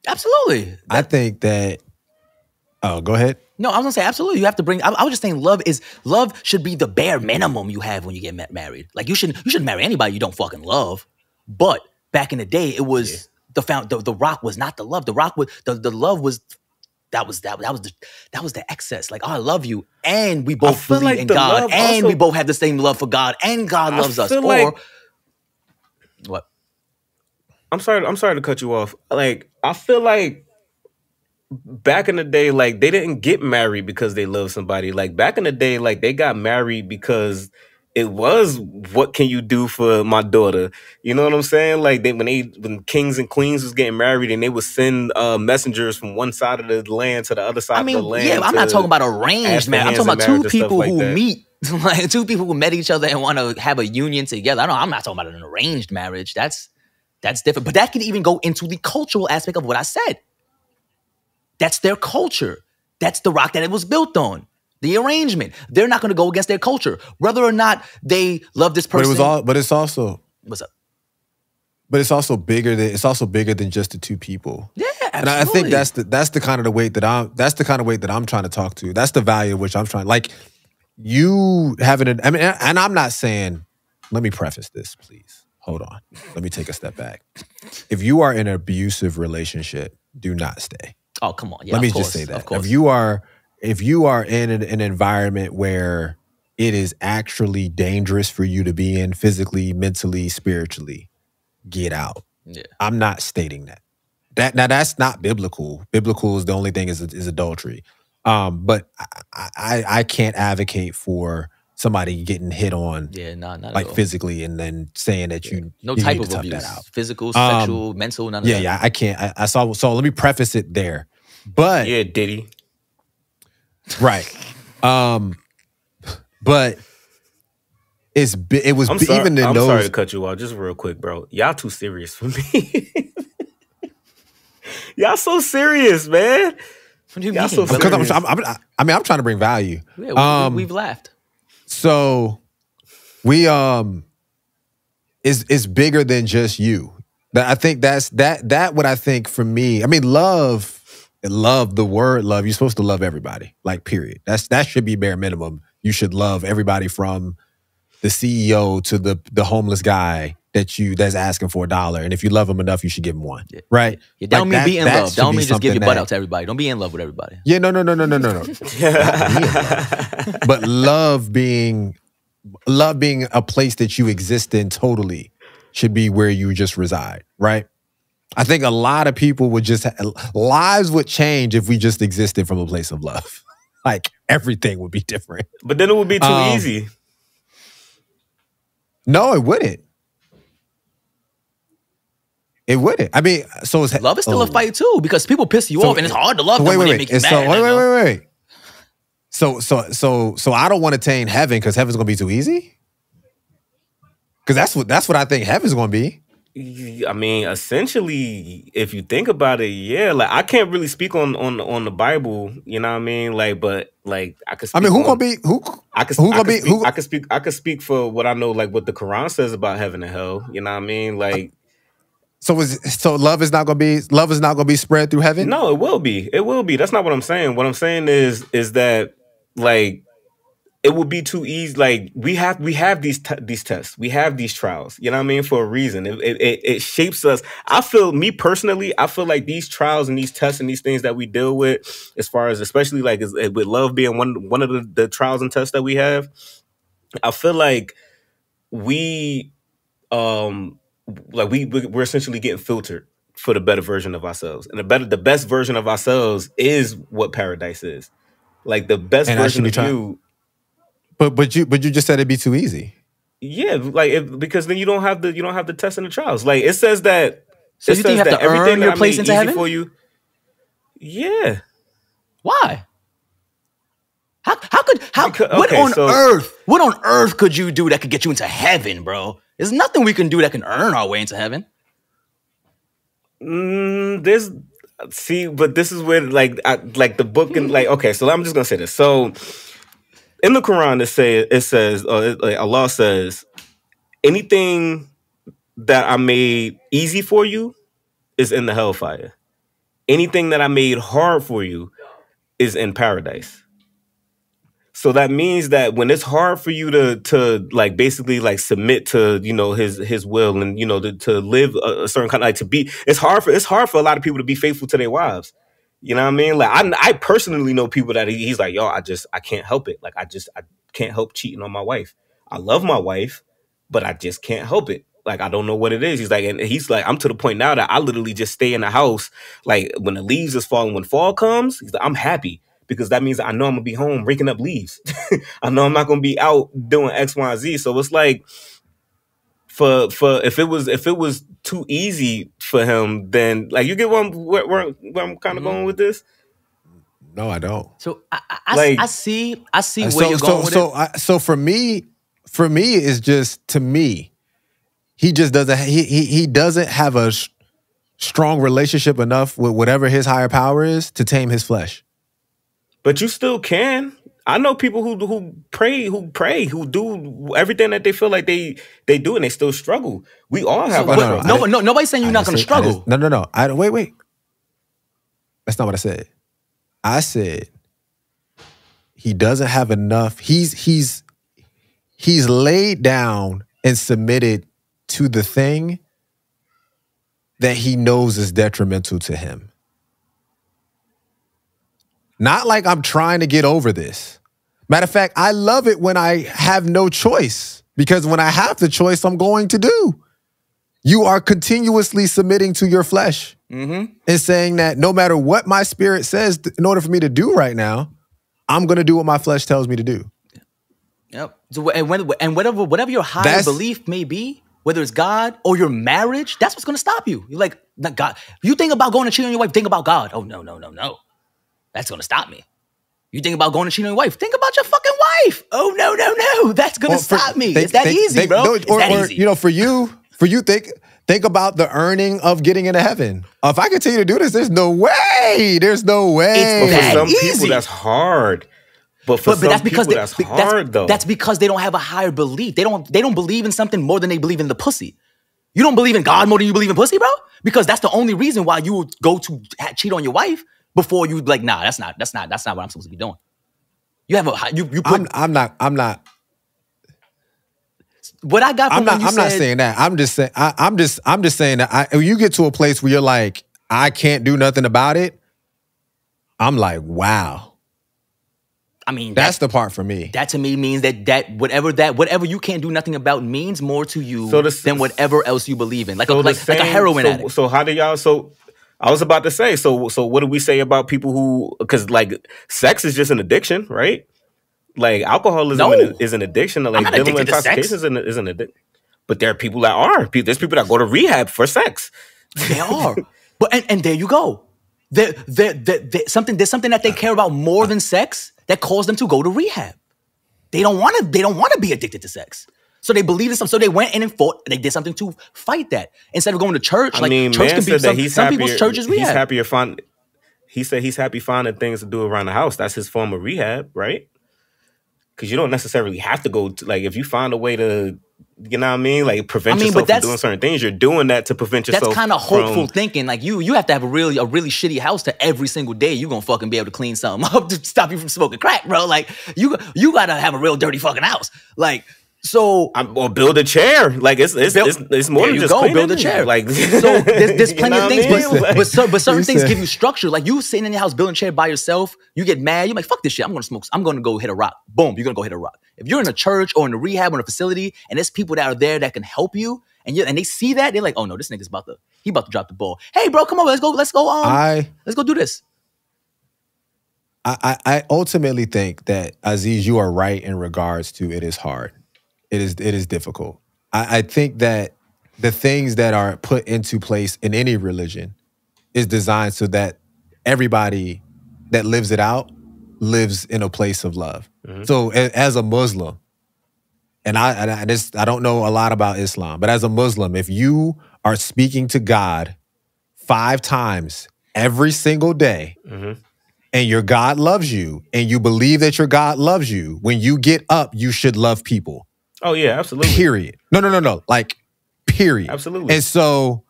Absolutely. I think that. Oh, go ahead. No, I was gonna say absolutely. You have to bring. I was just saying, love should be the bare minimum you have when you get married. Like you shouldn't marry anybody you don't fucking love. But back in the day, it was the rock was not the love. The rock was the love was that was the excess. Like, oh, I love you, and we both believe in God, and we both have the same love for God, and God loves us. Or what? I'm sorry to cut you off. Like, I feel like back in the day, like, they didn't get married because they loved somebody. Like, back in the day, like, they got married because it was, what can you do for my daughter? You know what I'm saying? Like, when kings and queens was getting married, and they would send messengers from one side of the land to the other side of the land. Yeah, I'm not talking about arranged marriage. I'm talking about two people who meet, like two people who met each other and want to have a union together. I'm not talking about an arranged marriage. That's different. But that can even go into the cultural aspect of what I said. That's their culture. That's the rock that it was built on. The arrangement. They're not going to go against their culture, whether or not they love this person. But it's also what's up? But it's also bigger than just the two people. Yeah, absolutely. And I think that's the kind of weight that I'm trying to talk to. That's the value of which I'm trying. Like, you having an. I mean, and I'm not saying. Let me preface this, please. Hold on. Let me take a step back. If you are in an abusive relationship, do not stay. Oh, come on. Yeah, Let me just say that. If if you are in an environment where it is actually dangerous for you to be in physically, mentally, spiritually, get out. Yeah. I'm not stating that. Now that's not biblical. Biblical is the only thing is adultery. But I can't advocate for somebody getting hit on Yeah, not at like all. physically and then saying that you No you type need to of tough abuse. that out. Physical, sexual, mental, none of Yeah, that. yeah, I can't. I saw. So let me preface it there. But Yeah, Diddy. right, but it was I'm sorry. even in I'm those. sorry to cut you off. Just real quick, bro. Y'all too serious for me. Y'all so serious, man. What do you Y'all mean? so brother? Because serious. I'm trying to bring value. Yeah, we've laughed. So we is bigger than just you. I think that's what I think for me. I mean, love the word love. You're supposed to love everybody. Like period. That should be bare minimum. You should love everybody from the CEO to the homeless guy that's asking for $1. And if you love him enough, you should give him one. Yeah. Right? Yeah, that don't mean be in love. should That don't be mean just give your something butt that- out to everybody. Don't be in love with everybody. Yeah, no. Not be in love. But love being a place that you exist in totally should be where you just reside, right? I think a lot of people would just lives would change if we just existed from a place of love. Like everything would be different. But then it would be too easy. No, it wouldn't. It wouldn't. I mean, so it's Love is still a fight too, because people piss you off, and it's hard to love them when they make you And mad. so wait. So I don't want to attain heaven because heaven's gonna be too easy. Because that's what I think heaven's gonna be. I mean, essentially, if you think about it, yeah. Like I can't really speak on the Bible, you know what I mean? Like, but like I could. Speak I mean, I could speak for what I know, like what the Quran says about heaven and hell. You know what I mean? Like, so love is not gonna be spread through heaven? no, it will be. It will be. That's not what I'm saying. What I'm saying is that like it would be too easy. Like we have these tests, we have these trials. You know what I mean? For a reason. It shapes us. I feel like these trials and these tests and these things that we deal with, as far as especially like with love being one of the trials and tests that we have. I feel like we're essentially getting filtered for the better version of ourselves, and the best version of ourselves is what paradise is. Like the best version of you. But you just said it'd be too easy. Yeah, like because then you don't have the tests and the trials. Like it says that. So you think you have to earn your place into heaven for you? Yeah. Why? What on earth could you do that could get you into heaven, bro? There's nothing we can do that can earn our way into heaven. But this is where like the book and like okay, so I'm just gonna say this. So in the Quran, it says Allah says, anything that I made easy for you is in the hellfire. Anything that I made hard for you is in paradise. So that means that when it's hard for you to like basically like submit to his will and to live a certain kind of like to be, it's hard for a lot of people to be faithful to their wives. You know what I mean? Like I personally know people that he's like, yo, I can't help it. Like I can't help cheating on my wife. I love my wife, but I just can't help it. Like I don't know what it is. He's like, I'm to the point now that I literally just stay in the house. Like when the leaves is falling, when fall comes, he's like, I'm happy because that means I know I'm gonna be home raking up leaves. I know I'm not gonna be out doing X, Y, and Z. So it's like, for if it was too easy for him, then like you get where I'm kind of going with this. No, I don't. So I see where you're going with it. So for me, it's just, to me, he just doesn't. He doesn't have a strong relationship enough with whatever his higher power is to tame his flesh. But you still can. I know people who pray, who do everything that they feel like they do, and they still struggle. We all have. Nobody's saying you're not going to struggle. No. Wait. That's not what I said. I said he doesn't have enough. He's laid down and submitted to the thing that he knows is detrimental to him. Not like I'm trying to get over this. Matter of fact, I love it when I have no choice, because when I have the choice, I'm going to do. You are continuously submitting to your flesh and saying that no matter what my spirit says, in order for me to do right now, I'm going to do what my flesh tells me to do. Yep. So, and whatever your higher belief may be, whether it's God or your marriage, that's what's going to stop you. You're like, not God. You think about going to cheat on your wife, think about God. Oh, no. That's going to stop me. You think about going to cheat on your wife, think about your fucking wife. Oh, no. That's going to stop me. It's that easy, bro. It's that easy. You know, for you, think about the earning of getting into heaven. If I continue to do this, there's no way. There's no way. It's But for that some easy. people, that's hard. But for some people, that's hard, though. That's because they don't have a higher belief. They don't believe in something more than they believe in the pussy. You don't believe in God more than you believe in pussy, bro? Because that's the only reason why you would go to cheat on your wife before you like, nah, that's not what I'm supposed to be doing. You have a you put. I'm not. What I got from I'm not saying that. I'm just saying that when you get to a place where you're like, I can't do nothing about it, I'm like, wow. I mean, that's the part for me. That to me means that whatever you can't do nothing about means more to you than whatever else you believe in. Like a heroin addict. So how do y'all? So I was about to say. So what do we say about people who? Because like sex is just an addiction, right? Like alcoholism is an addiction. Like dealing with intoxication is an addiction. But there are people that are. There's people that go to rehab for sex. They are. But and there you go. There's something that they care about more than sex that caused them to go to rehab. They don't want to be addicted to sex. So they believe in something. So they went in and fought. They did something to fight that instead of going to church. I mean, church man can be said that some people's churches rehab. He's happier He said he's happy finding things to do around the house. That's his form of rehab, right? Because you don't necessarily have to go to, like, if you find a way to, you know what I mean, like prevent yourself from doing certain things, you're doing that to prevent yourself. That's kind of hopeful thinking. Like you have to have a really shitty house to every single day you're gonna fucking be able to clean something up to stop you from smoking crack, bro. Like you gotta have a real dirty fucking house. Like so, or build a chair. Like it's more than just cleaning. Build a chair. Like so, there's plenty of things, but certain things said, give you structure. Like you sitting in your house building a chair by yourself, you get mad. You're like, fuck this shit. I'm gonna smoke. I'm gonna go hit a rock. Boom. You're gonna go hit a rock. If you're in a church or in a rehab or in a facility, and there's people that are there that can help you, and they see that, they're like, oh no, this nigga's about to drop the ball. Hey, bro, come on, let's go. Let's go do this. I ultimately think that, Aziz, you are right in regards to it is hard. It is difficult. I think that the things that are put into place in any religion is designed so that everybody that lives it out lives in a place of love. Mm-hmm. So as a Muslim, and I don't know a lot about Islam, but as a Muslim, if you are speaking to God 5 times every single day, mm-hmm. and your God loves you, and you believe that your God loves you, when you get up, you should love people. Oh yeah, absolutely. Period. No. Like, period. Absolutely. And so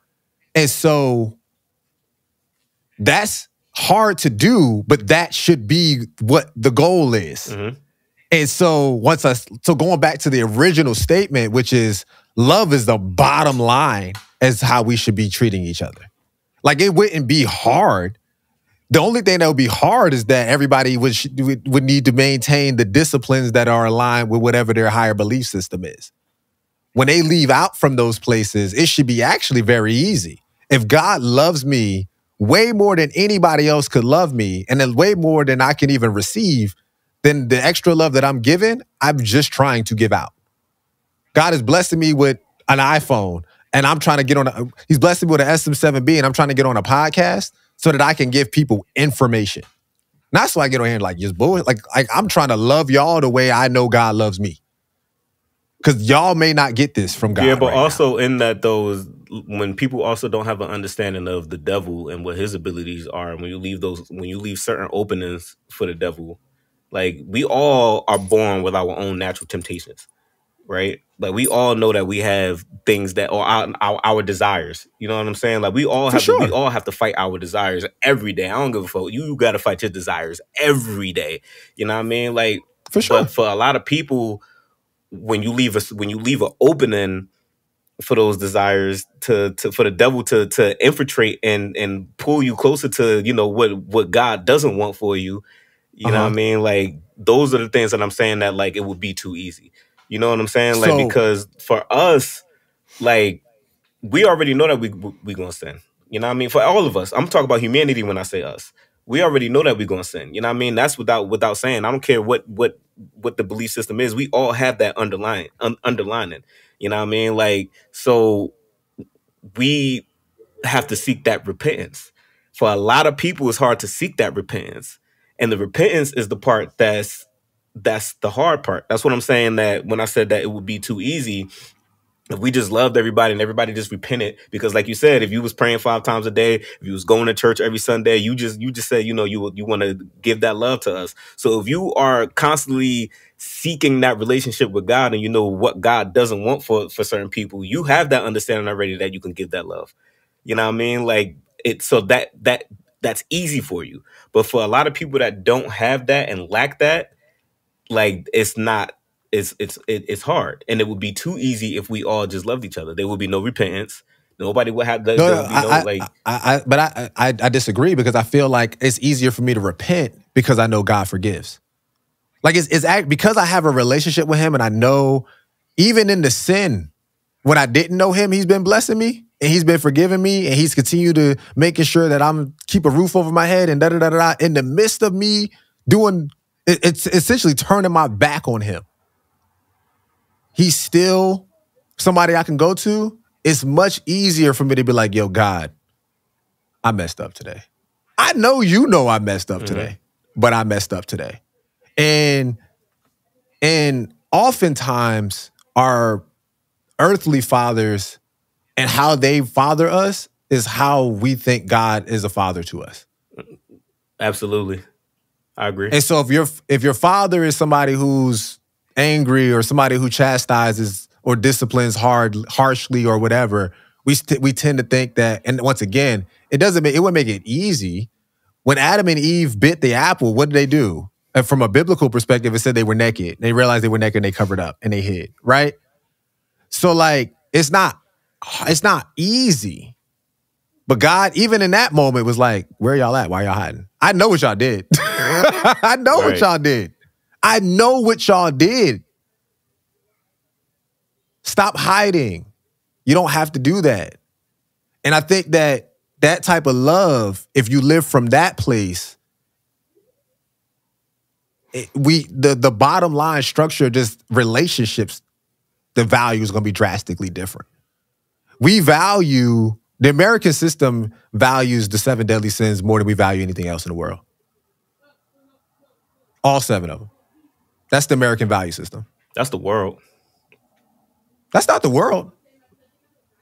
that's hard to do, but that should be what the goal is. Mm-hmm. And so going back to the original statement, which is love is the bottom line as how we should be treating each other. Like, it wouldn't be hard. The only thing that would be hard is that everybody would need to maintain the disciplines that are aligned with whatever their higher belief system is. When they leave out from those places, it should be actually very easy. If God loves me way more than anybody else could love me, and then way more than I can even receive, then the extra love that I'm given, I'm just trying to give out. God is blessing me with an iPhone, and I'm trying to get on he's blessing me with an SM7B, and I'm trying to get on a podcast so that I can give people information. Not so I get on here and like just bull. Like I'm trying to love y'all the way I know God loves me. Because y'all may not get this from God. Yeah, but right also now. In that when people also don't have an understanding of the devil and what his abilities are, when you leave certain openings for the devil, like we all are born with our own natural temptations, right? Like we all know that we have things that are our desires. You know what I'm saying? Like we all have to fight our desires every day. I don't give a fuck. You got to fight your desires every day. You know what I mean? Like for sure. But for a lot of people, when you leave an opening for those desires to for the devil to infiltrate and pull you closer to, you know, what God doesn't want for you. You know what I mean? Like, those are the things that I'm saying that, like, it would be too easy. You know what I'm saying? Like, So because for us, like, we already know that we gonna sin. You know what I mean? For all of us, I'm talking about humanity when I say us. We already know that we're gonna sin. You know what I mean? That's without saying. I don't care what the belief system is. We all have that underlining. You know what I mean? Like, so we have to seek that repentance. For a lot of people, it's hard to seek that repentance, and the repentance is the part that's the hard part. That's what I'm saying. That when I said that it would be too easy, if we just loved everybody and everybody just repented, because like you said, if you was praying 5 times a day, if you was going to church every Sunday, you just said, you know, you want to give that love to us. So if you are constantly seeking that relationship with God, and you know what God doesn't want for certain people, you have that understanding already that you can give that love. You know what I mean? Like, it, so that's easy for you. But for a lot of people that don't have that and lack that, like, it's not, it's hard, and it would be too easy if we all just loved each other. There would be no repentance. Nobody would have that. no, There no, would be no, like, I disagree, because I feel like it's easier for me to repent because I know God forgives. Like, because I have a relationship with Him, and I know even in the sin, when I didn't know Him, He's been blessing me and He's been forgiving me, and He's continued to making sure that I'm keep a roof over my head and da da da da. In the midst of me doing, it's essentially turning my back on Him. He's still somebody I can go to. It's much easier for me to be like, yo, God, I messed up today. I know you know I messed up today, but I messed up today. And oftentimes our earthly fathers and how they father us is how we think God is a father to us. absolutely, I agree. And so if your father is somebody who's angry, or somebody who chastises or disciplines harshly or whatever, we tend to think that. And once again, it wouldn't make it easy. When Adam and Eve bit the apple, what did they do? And from a biblical perspective, it said they were naked. They realized they were naked and they covered up and they hid, right? So, like, it's not easy. But God, even in that moment, was like, where y'all at? Why y'all hiding? I know what y'all did. I know what y'all did. I know what y'all did. Stop hiding. You don't have to do that. And I think that type of love, if you live from that place, the bottom line structure, just relationships, the value is going to be drastically different. The American system values the 7 deadly sins more than we value anything else in the world. All 7 of them. That's the American value system. That's the world. That's not the world.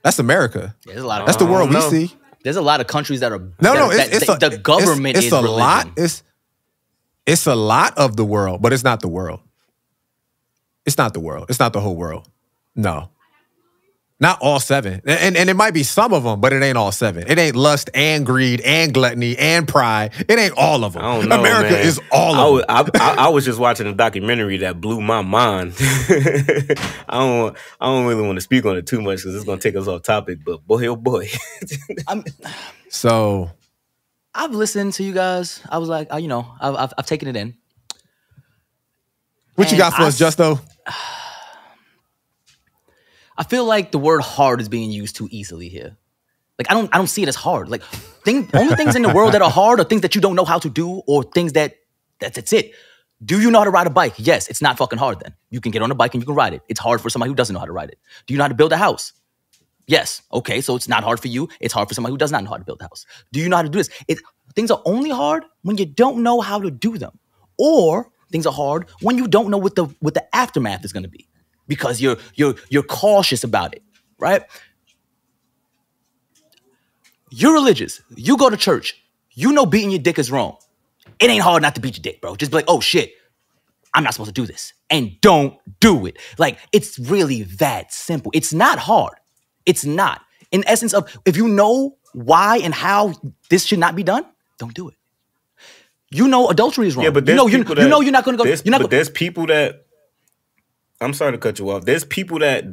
That's America. Yeah, there's a lot of That's the world we see. There's a lot of countries that are the government is a religion. lot. It's a lot of the world, but it's not the world. It's not the world. It's not the whole world. No. Not all 7. And it might be some of them, but it ain't all 7. It ain't lust and greed and gluttony and pride. It ain't all of them. I don't know, America man. is all of them. I was just watching a documentary that blew my mind. I don't really want to speak on it too much because it's going to take us off topic, but boy, oh boy. So I've listened to you guys. I was like, I've taken it in. What you got for us, Justo? I feel like the word hard is being used too easily here. Like, I don't see it as hard. Like, only things in the world that are hard are things that you don't know how to do, or things that's it. Do you know how to ride a bike? Yes, it's not fucking hard then. You can get on a bike and you can ride it. It's hard for somebody who doesn't know how to ride it. Do you know how to build a house? Yes. Okay, so it's not hard for you. It's hard for somebody who does not know how to build a house. Do you know how to do this? Things are only hard when you don't know how to do them. Or things are hard when you don't know what the aftermath is going to be, because you're cautious about it, right? You're religious. You go to church. You know beating your dick is wrong. It ain't hard not to beat your dick, bro. Just be like, oh shit, I'm not supposed to do this. And don't do it. Like, it's really that simple. It's not hard. It's not. In essence of, if you know why and how this should not be done, don't do it. You know adultery is wrong. Yeah, but you know you're not going to go. But there's people that, I'm sorry to cut you off. There's people that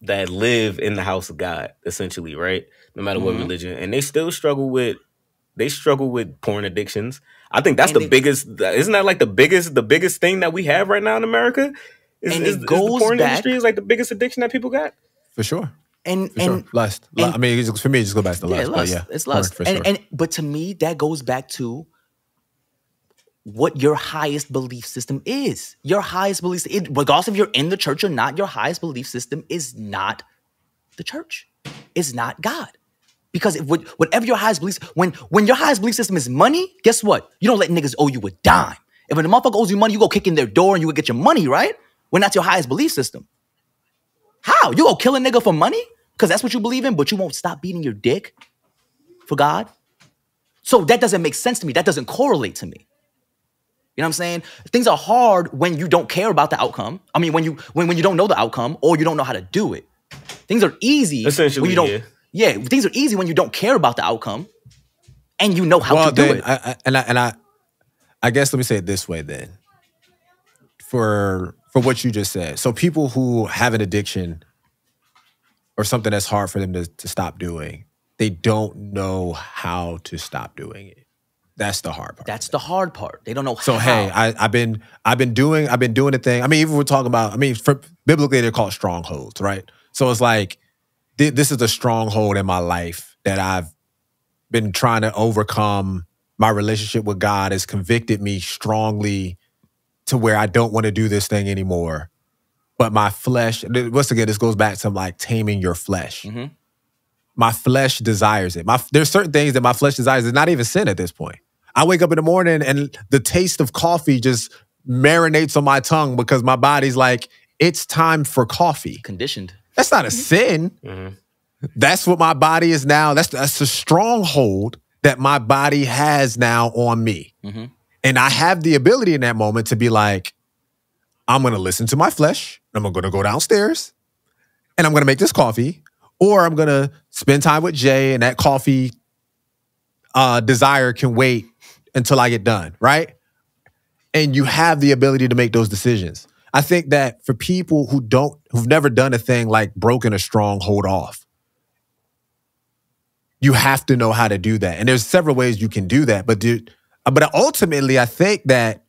that live in the house of God, essentially, right? No matter what Mhm. religion, and they still struggle with porn addictions. I think that's And the biggest. Isn't that like the biggest thing that we have right now in America? And Is it the goes porn back, industry is like the biggest addiction that people got? For sure. and For sure. Lust. and I mean, for me, it just go back to yeah, lust. But lust. yeah, It's porn, lust. for sure. But to me, that goes back to what your highest belief system is. Your highest belief, regardless if you're in the church or not, your highest belief system is not the church. It's not God. Because whatever your highest belief, when your highest belief system is money, guess what? You don't let niggas owe you a dime. If a motherfucker owes you money, you go kick in their door and you go get your money, right? When that's your highest belief system. How? You go kill a nigga for money? Because that's what you believe in, but you won't stop beating your dick for God? So that doesn't make sense to me. That doesn't correlate to me. You know what I'm saying? Things are hard when you don't care about the outcome. I mean, when you don't know the outcome or you don't know how to do it. Things are easy Essentially, when you don't. Yeah, things are easy when you don't care about the outcome and you know how to do it. I guess let me say it this way then. For what you just said. So people who have an addiction or something that's hard for them to stop doing, they don't know how to stop doing it. That's the hard part. That's the hard part. They don't know So how. hey, I've been doing the thing. I mean, even we're talking about, I mean, biblically they're called strongholds, right? So it's like this is a stronghold in my life that I've been trying to overcome. My relationship with God has convicted me strongly to where I don't want to do this thing anymore. But my flesh, once again, this goes back to like taming your flesh. Mm-hmm. My flesh desires it. There's certain things that my flesh desires. It's not even sin at this point. I wake up in the morning and the taste of coffee just marinates on my tongue because my body's like, it's time for coffee. Conditioned. That's not a sin. Mm-hmm. That's what my body is now. That's a stronghold that my body has now on me. Mm-hmm. And I have the ability in that moment to be like, I'm going to listen to my flesh. I'm going to go downstairs and I'm going to make this coffee, or I'm going to spend time with Jay and that coffee desire can wait until I get done, right? And you have the ability to make those decisions. I think that for people who've never done a thing like broken a stronghold off, you have to know how to do that. And there's several ways you can do that. But ultimately, I think that,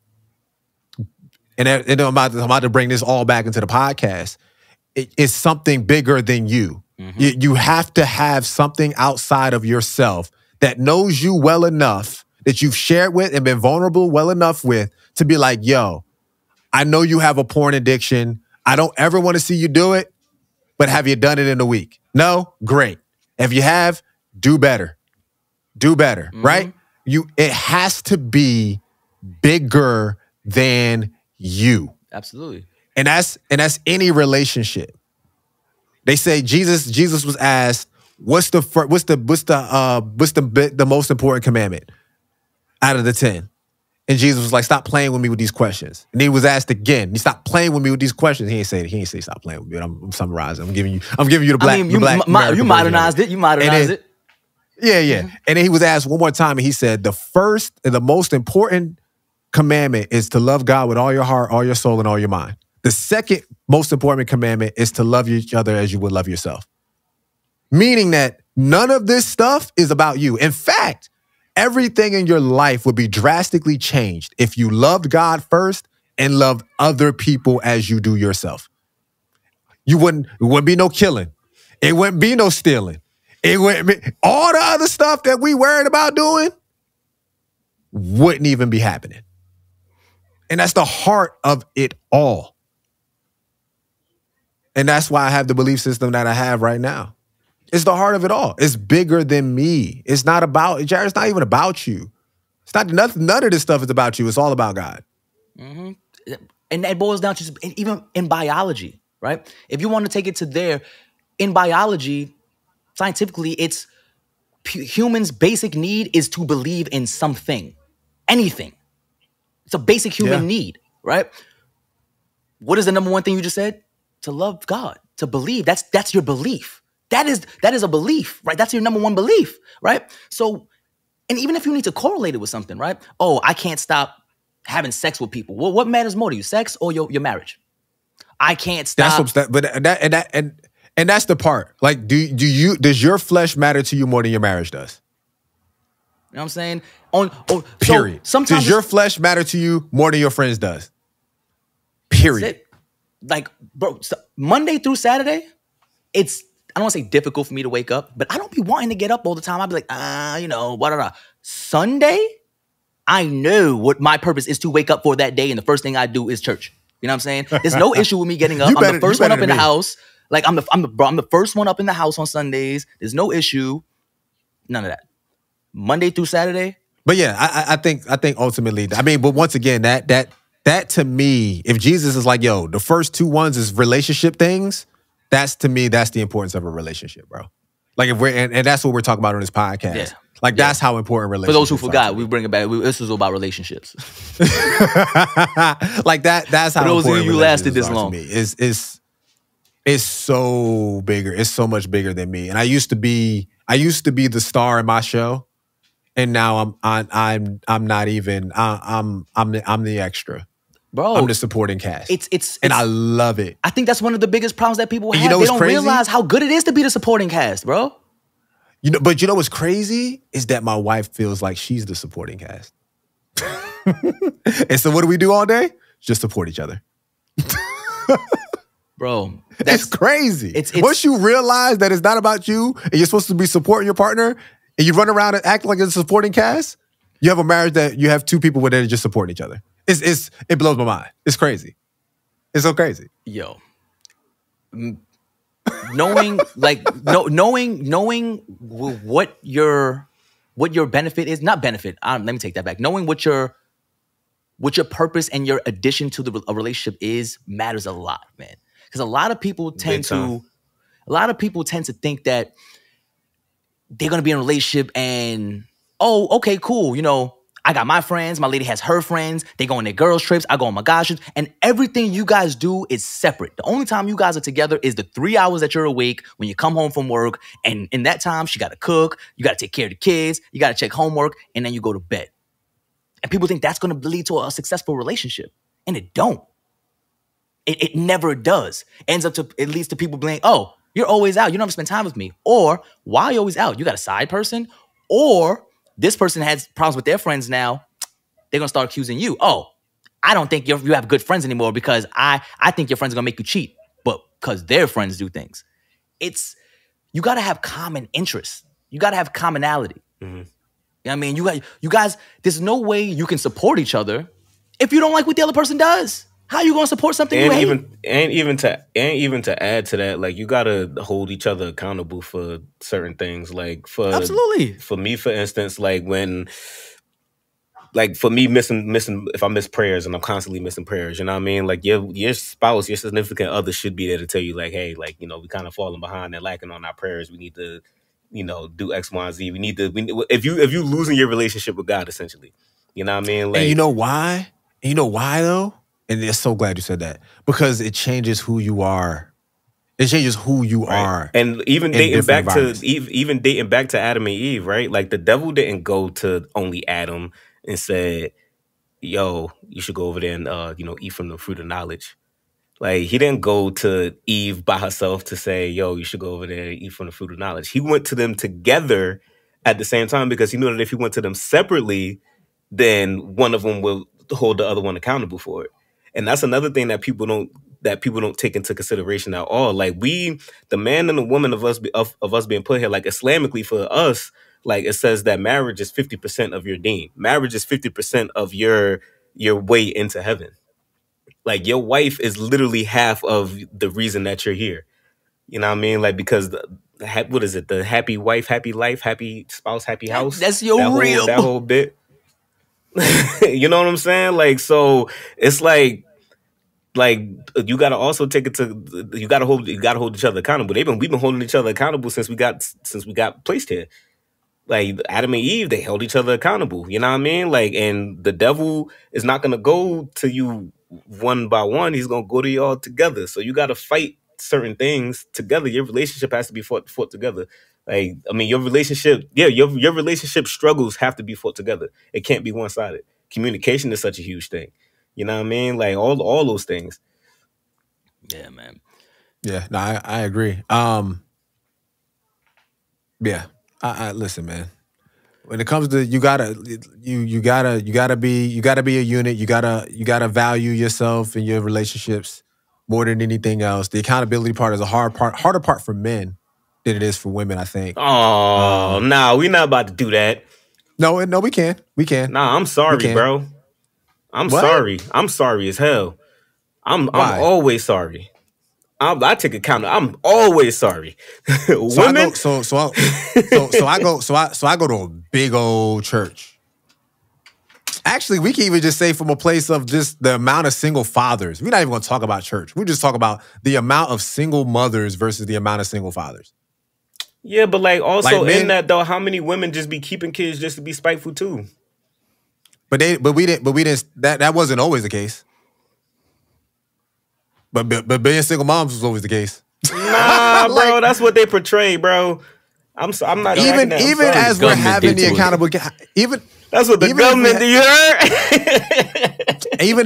and I'm about to bring this all back into the podcast, it's something bigger than you. Mm-hmm. You have to have something outside of yourself that knows you well enough, that you've shared with and been vulnerable well enough with, to be like, yo, I know you have a porn addiction. I don't ever want to see you do it, but have you done it in a week? No? Great. If you have, do better. Do better, mm-hmm. Right? It has to be bigger than you. Absolutely. And that's any relationship. They say Jesus was asked, what's the most important commandment out of the 10? And Jesus was like, stop playing with me with these questions. And he was asked again, you stop playing with me with these questions. He ain't say stop playing with me. I'm summarizing. I'm giving you the black. You modernized it. You modernized it. Yeah. Mm-hmm. And then he was asked one more time, and he said, the first and the most important commandment is to love God with all your heart, all your soul, and all your mind. The second most important commandment is to love each other as you would love yourself. Meaning that none of this stuff is about you. In fact, everything in your life would be drastically changed if you loved God first and loved other people as you do yourself. It wouldn't be no killing. It wouldn't be no stealing. It wouldn't be, all the other stuff that we worried about doing wouldn't even be happening. And that's the heart of it all. And that's why I have the belief system that I have right now. It's the heart of it all. It's bigger than me. It's not about, Jared, it's not even about you. It's not, none of this stuff is about you. It's all about God. Mm-hmm. And that boils down to even in biology, right? If you want to take it to there, in biology, scientifically, it's humans' basic need is to believe in something, anything. It's a basic human need, right? What is the number one thing you just said? To love God, to believe. That's your belief. That is a belief, right? That's your number one belief, right? So, and even if you need to correlate it with something, right? Oh, I can't stop having sex with people. Well, what matters more to you, sex or your marriage? I can't stop. That's what, And that's the part. Like, does your flesh matter to you more than your marriage does? You know what I'm saying? So Period. sometimes Does your flesh matter to you more than your friends does? that's Period. it. Like, bro, Monday through Saturday, it's, I don't want to say difficult for me to wake up, but I don't be wanting to get up all the time. I'd be like, you know, blah. Sunday, I know what my purpose is to wake up for that day, and the first thing I do is church. You know what I'm saying? There's no issue with me getting up. I'm the first one up in the house. Like, I'm the first one up in the house on Sundays. There's no issue. None of that. Monday through Saturday. But yeah, I think ultimately, I mean, but once again, that to me, if Jesus is like, yo, the first two ones is relationship things, that's to me, that's the importance of a relationship, bro. Like if we're and that's what we're talking about on this podcast. Yeah. Like that's how important relationships. For those who forgot, we bring it back. This was about relationships. Like that. That's how. For those of you who lasted this long, to me. It's so bigger. It's so much bigger than me. And I used to be the star in my show, and now I'm not even. I'm the extra. Bro, I'm the supporting cast. It's and I love it. I think that's one of the biggest problems that people have. You know they don't crazy? realize how good it is to be the supporting cast, bro. But you know what's crazy is that my wife feels like she's the supporting cast. And so what do we do all day? Just support each other. Bro, that's crazy. It's once you realize that it's not about you and you're supposed to be supporting your partner and you run around and act like it's a supporting cast, you have a marriage that you have two people where they're just supporting each other. It blows my mind. It's crazy. It's so crazy. Yo. Knowing what your benefit is, not benefit. Let me take that back. Knowing what your purpose and your addition to a relationship is matters a lot, man. Because a lot of people tend to think that they're gonna be in a relationship and okay, cool. You know, I got my friends, my lady has her friends, they go on their girls' trips, I go on my guys' trips, and everything you guys do is separate. The only time you guys are together is the 3 hours that you're awake when you come home from work, and in that time, she gotta cook, you gotta take care of the kids, you gotta check homework, and then you go to bed. And people think that's gonna lead to a successful relationship, and it don't. It never does. It leads to people being, oh, you're always out, you don't spend time with me. Or, why are you always out? You got a side person? Or, this person has problems with their friends now, they're going to start accusing you. Oh, I don't think you have good friends anymore because I think your friends are going to make you cheat, but because their friends do things. You got to have common interests. You got to have commonality. Mm-hmm. You know what I mean? You guys, there's no way you can support each other if you don't like what the other person does. How are you going to support something you hate? Even to add to that, like you gotta hold each other accountable for certain things. Like absolutely. For me, for instance, like when, like for me missing if I miss prayers and I'm constantly missing prayers, you know what I mean? Like your spouse, your significant other should be there to tell you, like, hey, like, you know, we kind of falling behind and lacking on our prayers. We need to, you know, do X, Y, and Z. If you losing your relationship with God, essentially, you know what I mean? Like, and you know why? And you know why though? And I'm so glad you said that, because it changes who you are. It changes who you are. And even dating back to Adam and Eve, right? Like the devil didn't go to only Adam and said, yo, you should go over there and you know, eat from the fruit of knowledge. Like he didn't go to Eve by herself to say, yo, you should go over there and eat from the fruit of knowledge. He went to them together at the same time, because he knew that if he went to them separately, then one of them will hold the other one accountable for it. And that's another thing that people don't take into consideration at all. Like the man and the woman of us being put here, like Islamically for us, like it says that marriage is 50% of your deen. Marriage is 50% of your way into heaven. Like your wife is literally half of the reason that you're here. You know what I mean? Like, because what is it? The happy wife, happy life, happy spouse, happy house. That's that whole bit. You know what I'm saying? Like, so it's like you gotta also take it to, you gotta hold each other accountable. We've been holding each other accountable since we got placed here. Like Adam and Eve, they held each other accountable. You know what I mean? Like, and the devil is not gonna go to you one by one. He's gonna go to you all together. So you gotta fight certain things together. Your relationship has to be fought together. Like, I mean, your relationship struggles have to be fought together. It can't be one sided. Communication is such a huge thing. You know what I mean? Like all those things. Yeah, man. Yeah, no, I agree. Yeah, I listen, man. When it comes to you gotta be a unit. You gotta value yourself and your relationships more than anything else. The accountability part is a harder part for men than it is for women. I think. Oh, nah, we not about to do that. No, we can. Nah, I'm We sorry, can. bro. I'm What? sorry. I'm sorry as hell. I'm Why? always sorry. I take account. I'm always sorry. So I go. Women. I go to a big old church. Actually, we can even just say from a place of just the amount of single fathers. We're not even going to talk about church. We just talk about the amount of single mothers versus the amount of single fathers. Yeah, but like also Like men, in that though, how many women just be keeping kids just to be spiteful too? but we didn't. That wasn't always the case. But being single moms was always the case. Nah, bro, that's what they portray, bro. I'm not even that. even as we're Government having did the to us. accountable. Even That's what the even if government we- do. You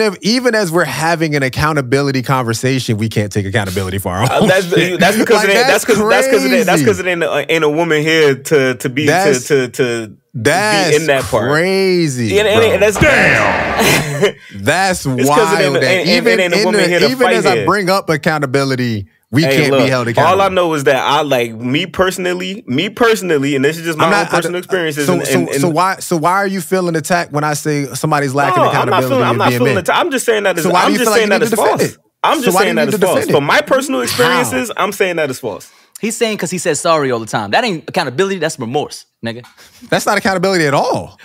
heard? even as we're having an accountability conversation, we can't take accountability for our own. That's shit. because Like, that's because crazy. it ain't a woman here to be That's- to That's be in that part. crazy. And bro. that's damn. That's 'cause it wild. ain't- That ain't- even ain't a woman here to even fight as I here. bring up accountability, we Hey, can't look, be held accountable. all I know is that I like me personally, and this is just my own personal experiences. So why are you feeling attacked when I say somebody's lacking accountability? I'm not feeling it. I'm just saying that is. So why do I'm you just feel like saying you that need is to defend false. it? I'm So just why do saying you that need is to false. defend it? For my personal experiences, I'm saying that is false. He's saying because he says sorry all the time. That ain't accountability. That's remorse, nigga. That's not accountability at all.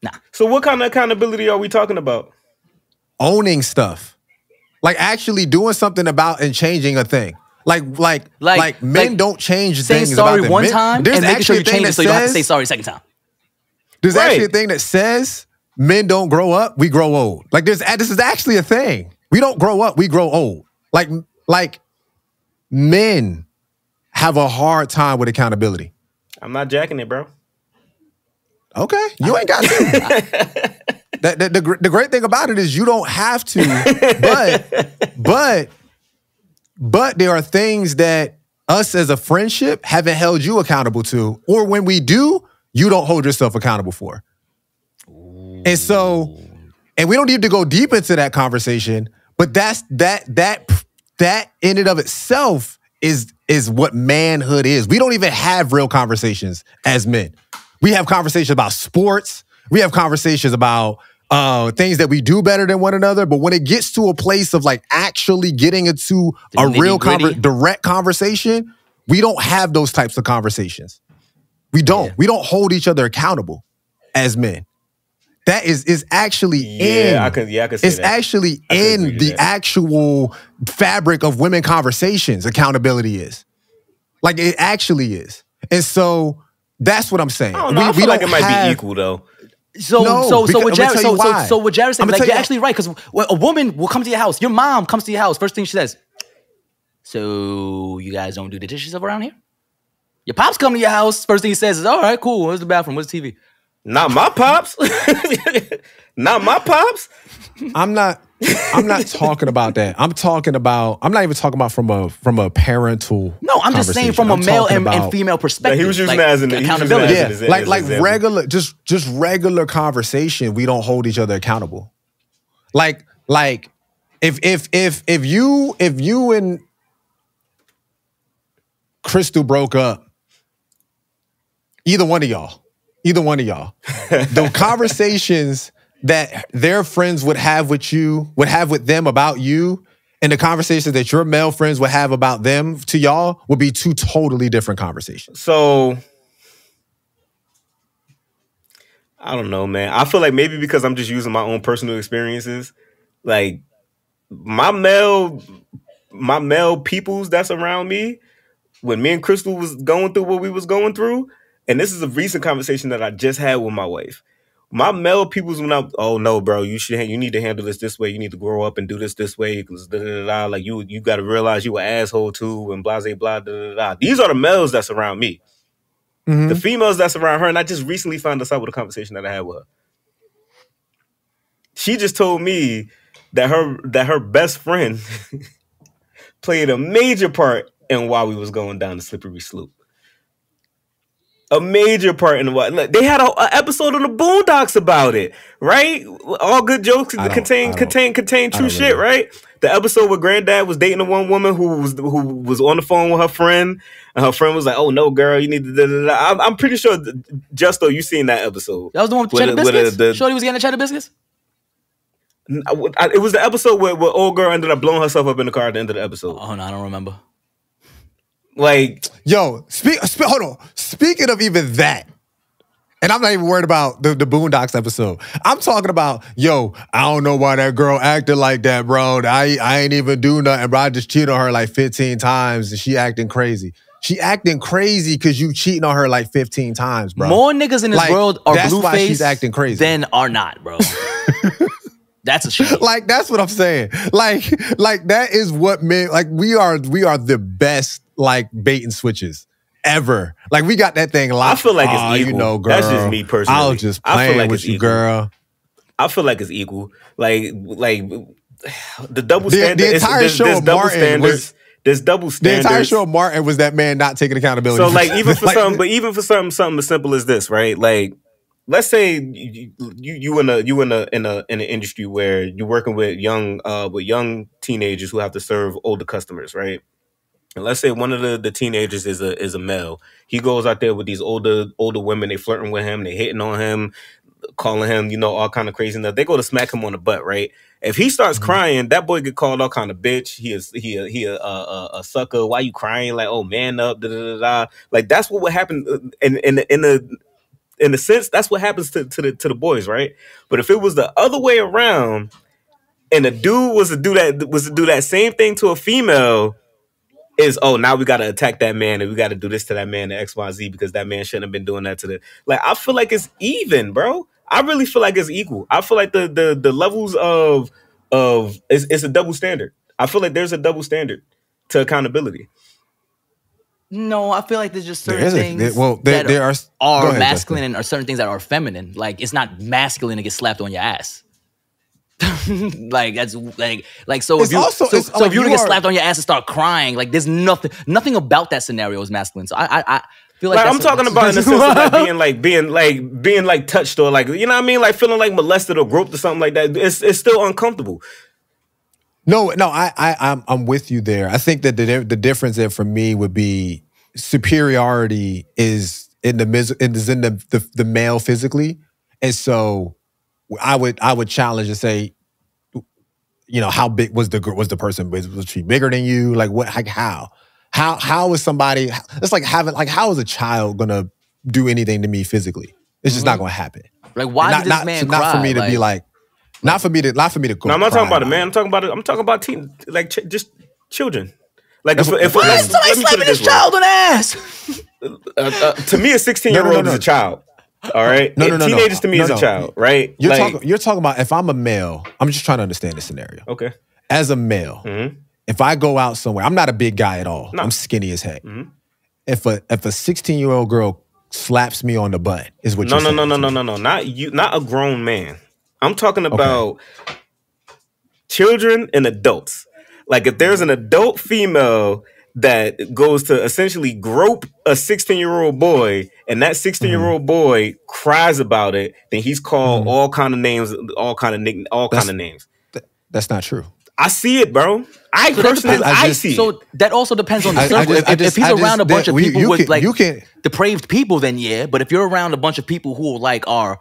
Nah. So what kind of accountability are we talking about? Owning stuff, like actually doing something about and changing a thing. Like men don't change saying things sorry about them. one Men- time There's and making sure actually you a thing change it that so you don't have to say says- sorry a second time. There's Right. actually a thing that says men don't grow up, we grow old. Like this is actually a thing. We don't grow up, we grow old. Like men have a hard time with accountability. I'm not jacking it, bro. Okay, you ain't got to. The great thing about it is you don't have to, but there are things that us as a friendship haven't held you accountable to, or when we do, you don't hold yourself accountable for. And so, and we don't need to go deep into that conversation, but that in and of itself is what manhood is. We don't even have real conversations as men. We have conversations about sports. We have conversations about things that we do better than one another. But when it gets to a place of like actually getting into The a real nitty-gritty. direct conversation, we don't have those types of conversations. We don't. Yeah. We don't hold each other accountable as men. That is actually in. I can see it's that. actually I can agree in to the that. actual fabric of women conversations. Accountability is. Like it actually is. And so that's what I'm saying. I don't know. I feel like it don't might have- be equal though. So No, so because- what I'm gonna Jared tell you why. so what Jared's saying, I'm gonna like tell you're you- actually right, because a woman will come to your house. Your mom comes to your house. First thing she says, so you guys don't do the dishes around here? Your pops come to your house. First thing he says is, all right, cool. Where's the bathroom? Where's the TV? Not my pops. Not my pops. I'm not talking about that. I'm not even talking about from a parental. No, I'm just saying from a conversation. I'm male talking and about- female perspective. he was using like, that as an- he was using accountability. that Yeah, as an like example. regular, just regular conversation. We don't hold each other accountable. Like if you and Crystal broke up, either one of y'all, the conversations that their friends would have with them about you, and the conversations that your male friends would have about them to y'all would be two totally different conversations. So I don't know, man. I feel like maybe because I'm just using my own personal experiences, like my male peoples that's around me, when me and Crystal was going through what we was going through, and this is a recent conversation that I just had with my wife. My male peoples oh no, bro, you need to handle this way. You need to grow up and do this way because like you got to realize you an asshole too and blah blah blah da, da, da. These are the males that's around me. Mm-hmm. The females that's around her, and I just recently found this out with a conversation that I had with her. She just told me that her best friend played a major part in why we was going down the slippery slope. A major part in what they had an episode on the Boondocks about it, right? All good jokes contain true shit, right? The episode where Granddad was dating a one woman who was on the phone with her friend, and her friend was like, "Oh no, girl, you need to." Da, da, da. I'm pretty sure, Justo, you seen that episode? That was the one with the cheddar biscuits. Shorty was getting the cheddar biscuits. It was the episode where old girl ended up blowing herself up in the car at the end of the episode. Oh no, I don't remember. Like, yo, hold on. Speaking of even that, and I'm not even worried about the Boondocks episode. I'm talking about, yo, I don't know why that girl acted like that, bro. I ain't even do nothing, bro. I just cheated on her like 15 times and she acting crazy. She acting crazy because you cheating on her like 15 times, bro. More niggas in this world are that's blue why face she's acting crazy. than are not, bro. That's a shame. Like, that's what I'm saying. Like that is what men, like, we are the best, like, bait and switches ever. Like, we got that thing locked. I feel like it's equal. You know, girl, that's just me personally. I was just playing with you, girl. I feel like it's equal. Like the double standard. The entire show of Martin was... There's double standards. The entire show of Martin was that man not taking accountability. So, like, even for something as simple as this, right? Like, let's say you in an industry where you're working with young teenagers who have to serve older customers, right? And let's say one of the teenagers is a male. He goes out there with these older women. They flirting with him. They hitting on him, calling him, all kind of crazy stuff. They go to smack him on the butt, right? If he starts crying, that boy get called all kind of bitch. He a sucker. Why you crying? Like, oh, man up. Da, da, da, da. Like, that's what would happen in a sense. That's what happens to the boys, right? But if it was the other way around, and a dude was to do that same thing to a female, is, oh, now we got to attack that man and we got to do this to that man, the XYZ, because that man shouldn't have been doing that to the... Like, I feel like it's even, bro. I really feel like it's equal. I feel like the levels of it's a double standard. I feel like there's a double standard to accountability. No, I feel like there's just certain things that are masculine and are certain things that are feminine. Like, it's not masculine to get slapped on your ass. Like, that's like so if you were to get slapped on your ass and start crying, like, there's nothing about that scenario is masculine. So I feel like I'm talking about in the sense of being touched, or, like, you know what I mean, like feeling like molested or groped or something like that. It's still uncomfortable. No, I'm with you there. I think that the difference there for me would be superiority is in the male physically, and so I would challenge and say, how big was the person? Was she bigger than you? Like, what? Like, how is somebody? It's like how is a child gonna do anything to me physically? It's just not gonna happen. Like, why did this man cry? Not for me to be like. Not for me to go. No, I'm not talking about a man. I'm talking about teen, like just children. Like, if why is somebody slapping this child on the ass? To me, a 16-year-old is a child. All right, no. Teenagers to me is a child, right? You're talking about, if I'm a male. I'm just trying to understand the scenario. Okay. As a male, if I go out somewhere, I'm not a big guy at all. No. I'm skinny as heck. If a 16-year-old girl slaps me on the butt, is what you're saying? No. Not you. Not a grown man. I'm talking about children and adults. Like, if there's an adult female that goes to essentially grope a 16-year-old boy, and that 16-year-old boy cries about it, then he's called all kind of names, all kind of names. That's not true. I see it, bro. I see it. So that also depends on the circle. If he's around a bunch of people with depraved people, then yeah. But if you're around a bunch of people who are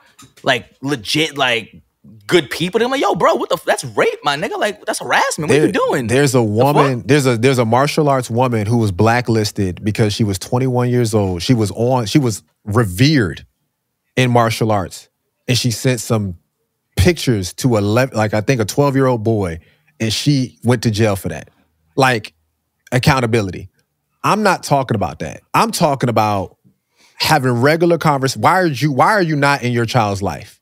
legit, like, good people, then I'm like, yo, bro, that's rape, my nigga. Like, that's harassment. What are you doing? There's a woman, there's a martial arts woman who was blacklisted because she was 21 years old. She was revered in martial arts, and she sent some pictures to I think a 12-year-old boy, and she went to jail for that. Like, accountability. I'm not talking about that. I'm talking about having regular conversations. Why are you not in your child's life?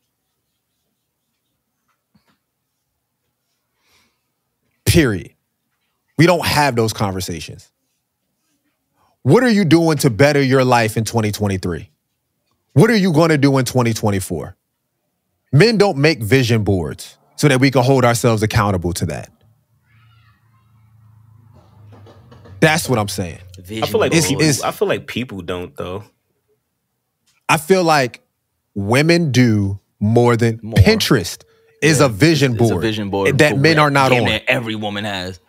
Period. We don't have those conversations. What are you doing to better your life in 2023? What are you going to do in 2024? Men don't make vision boards so that we can hold ourselves accountable to that. That's what I'm saying. I feel like Vision board. I feel like people don't though. I feel like women do more than More. Pinterest is a vision board. It's a vision board that men are not damn on. near every woman has.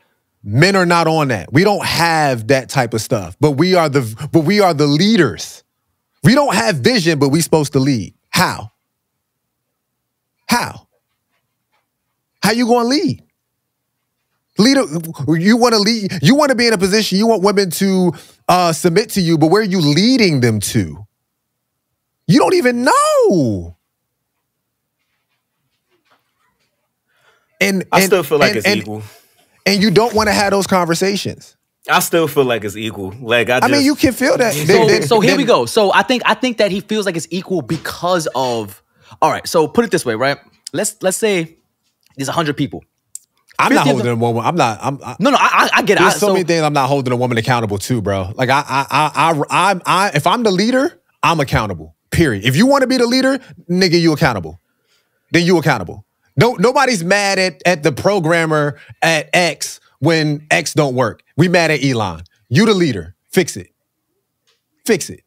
Men are not on that. We don't have that type of stuff. But we are the leaders. We don't have vision, but we supposed to lead. How? How you going to lead? Leader, you want to lead. You want to be in a position. You want women to submit to you, but where are you leading them to? You don't even know. And I still feel like it's equal. And you don't want to have those conversations. I still feel like it's equal. Like I mean, you can feel that. So here we go. So I think that he feels like it's equal because of. All right. So put it this way, right? Let's say there's 100 people. I'm not holding a woman. No. I get it. There's so many things I'm not holding a woman accountable to, bro. Like if I'm the leader, I'm accountable. Period. If you want to be the leader, nigga, you accountable. Then you accountable. Nobody's mad at the programmer at X when X don't work. We mad at Elon. You the leader. Fix it. Fix it.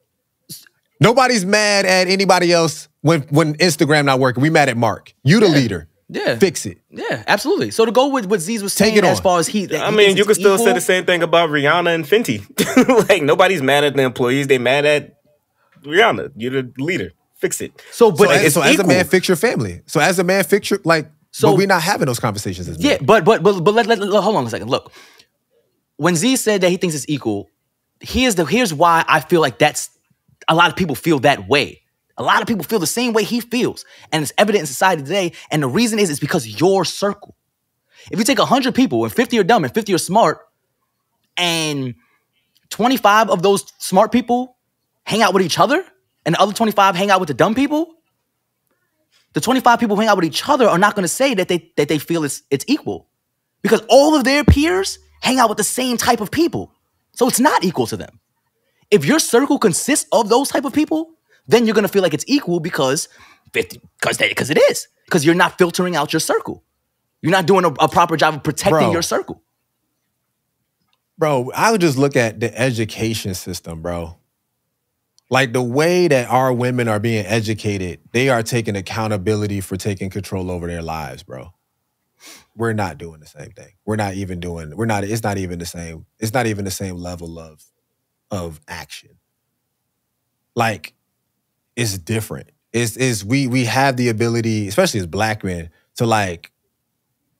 Nobody's mad at anybody else when Instagram not working. We mad at Mark. You the leader. Yeah. Fix it. Yeah, absolutely. So to go with what Z's was saying as far as I mean, you could still say the same thing about Rihanna and Fenty. Like, nobody's mad at the employees. They mad at Rihanna. You're the leader. Fix it. As a man, fix your family. So as a man, fix your, but we're not having those conversations as men. Yeah, but let hold on a second. Look, when Z said that he thinks it's equal, here's why I feel like that's a lot of people feel that way. A lot of people feel the same way he feels, and it's evident in society today. And the reason is because your circle. If you take 100 people and 50 are dumb and 50 are smart, and 25 of those smart people hang out with each other, and the other 25 hang out with the dumb people, the 25 people who hang out with each other are not going to say that they feel it's equal, because all of their peers hang out with the same type of people. So it's not equal to them. If your circle consists of those type of people, then you're going to feel like it's equal because it is. Because you're not filtering out your circle. You're not doing a proper job of protecting your circle. Bro, I would just look at the education system, bro. Like the way that our women are being educated, they are taking accountability for taking control over their lives, bro. We're not doing the same thing. It's not even the same level of action. Like, it's different. We have the ability, especially as black men, to like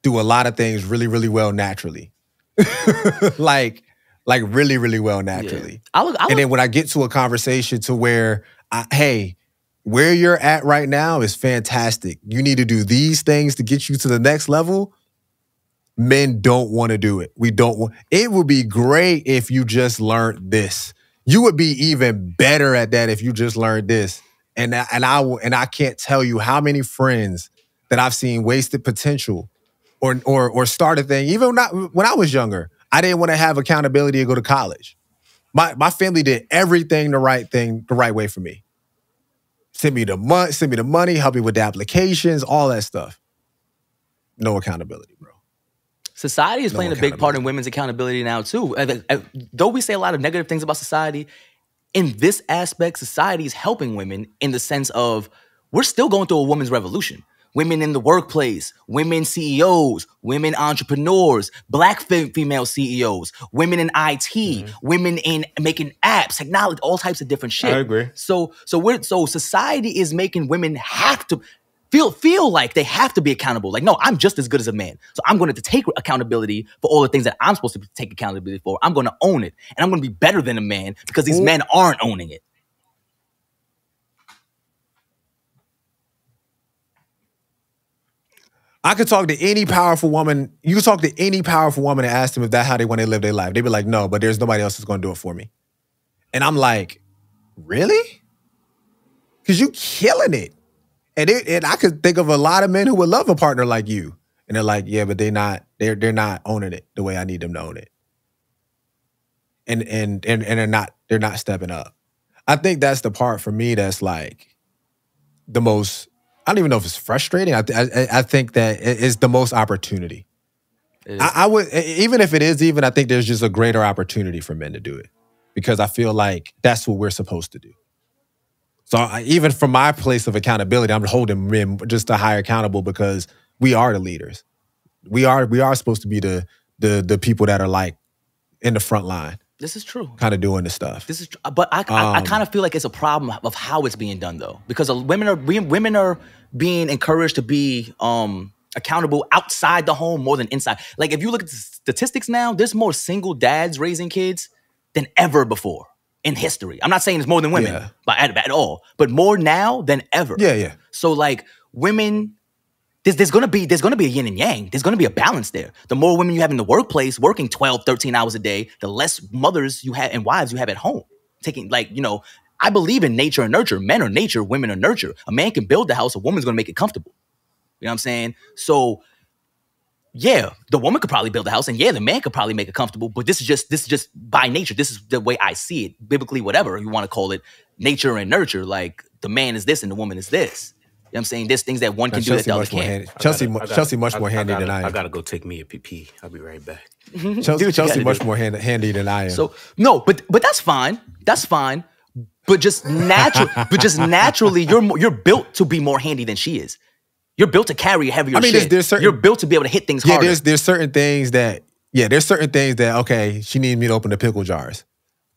do a lot of things really, really well naturally. like really, really well naturally. Yeah. And then when I get to a conversation to where, hey, where you're at right now is fantastic. You need to do these things to get you to the next level. Men don't want to do it. It would be great if you just learned this. You would be even better at that if you just learned this. And I can't tell you how many friends that I've seen wasted potential or start a thing. Even when I was younger, I didn't want to have accountability to go to college. My family did everything the right way for me. Send me the money, help me with the applications, all that stuff. No accountability, bro. Society is playing a big part in women's accountability now, too. Though we say a lot of negative things about society, in this aspect, society is helping women in the sense of we're still going through a women's revolution. Women in the workplace, women CEOs, women entrepreneurs, black female CEOs, women in IT, women in making apps, technology, all types of different shit. I agree. So society is making women have to feel like they have to be accountable. Like, no, I'm just as good as a man. So I'm going to take accountability for all the things that I'm supposed to take accountability for. I'm going to own it. And I'm going to be better than a man because these men aren't owning it. I could talk to any powerful woman. You could talk to any powerful woman and ask them if that's how they want to live their life. They'd be like, no, but there's nobody else that's going to do it for me. And I'm like, really? Because you killing it. And I could think of a lot of men who would love a partner like you. And they're like, yeah, but they're not owning it the way I need them to own it. And they're not stepping up. I think that's the part for me that's like the most, I don't even know if it's frustrating. I think that it's the most opportunity. I would, even if it is even, I think there's just a greater opportunity for men to do it because I feel like that's what we're supposed to do. So even from my place of accountability, I'm holding men just to higher accountable because we are the leaders. We are supposed to be the people that are like in the front line. This is true. Kind of doing the stuff. This is, but I kind of feel like it's a problem of how it's being done though, because women are being encouraged to be accountable outside the home more than inside. Like if you look at the statistics now, there's more single dads raising kids than ever before in history. I'm not saying it's more than women, but at all, but more now than ever. Yeah. So like women. There's gonna be a yin and yang. There's gonna be a balance there. The more women you have in the workplace working 12, 13 hours a day, the less mothers you have and wives you have at home. Taking I believe in nature and nurture. Men are nature, women are nurture. A man can build the house, a woman's gonna make it comfortable. You know what I'm saying? So yeah, the woman could probably build a house, and yeah, the man could probably make it comfortable, but this is just by nature. This is the way I see it. Biblically, whatever you want to call it, nature and nurture, like the man is this and the woman is this. You know what I'm saying? There's things that one can do that the other can't. Chelsea much more handy than I am. I gotta go take me a pee. I'll be right back. Chelsea much more handy than I am. So no, but that's fine. That's fine. But just naturally, you're built to be more handy than she is. You're built to carry heavier shit. You're built to be able to hit things harder. There's certain things that okay, she needs me to open the pickle jars.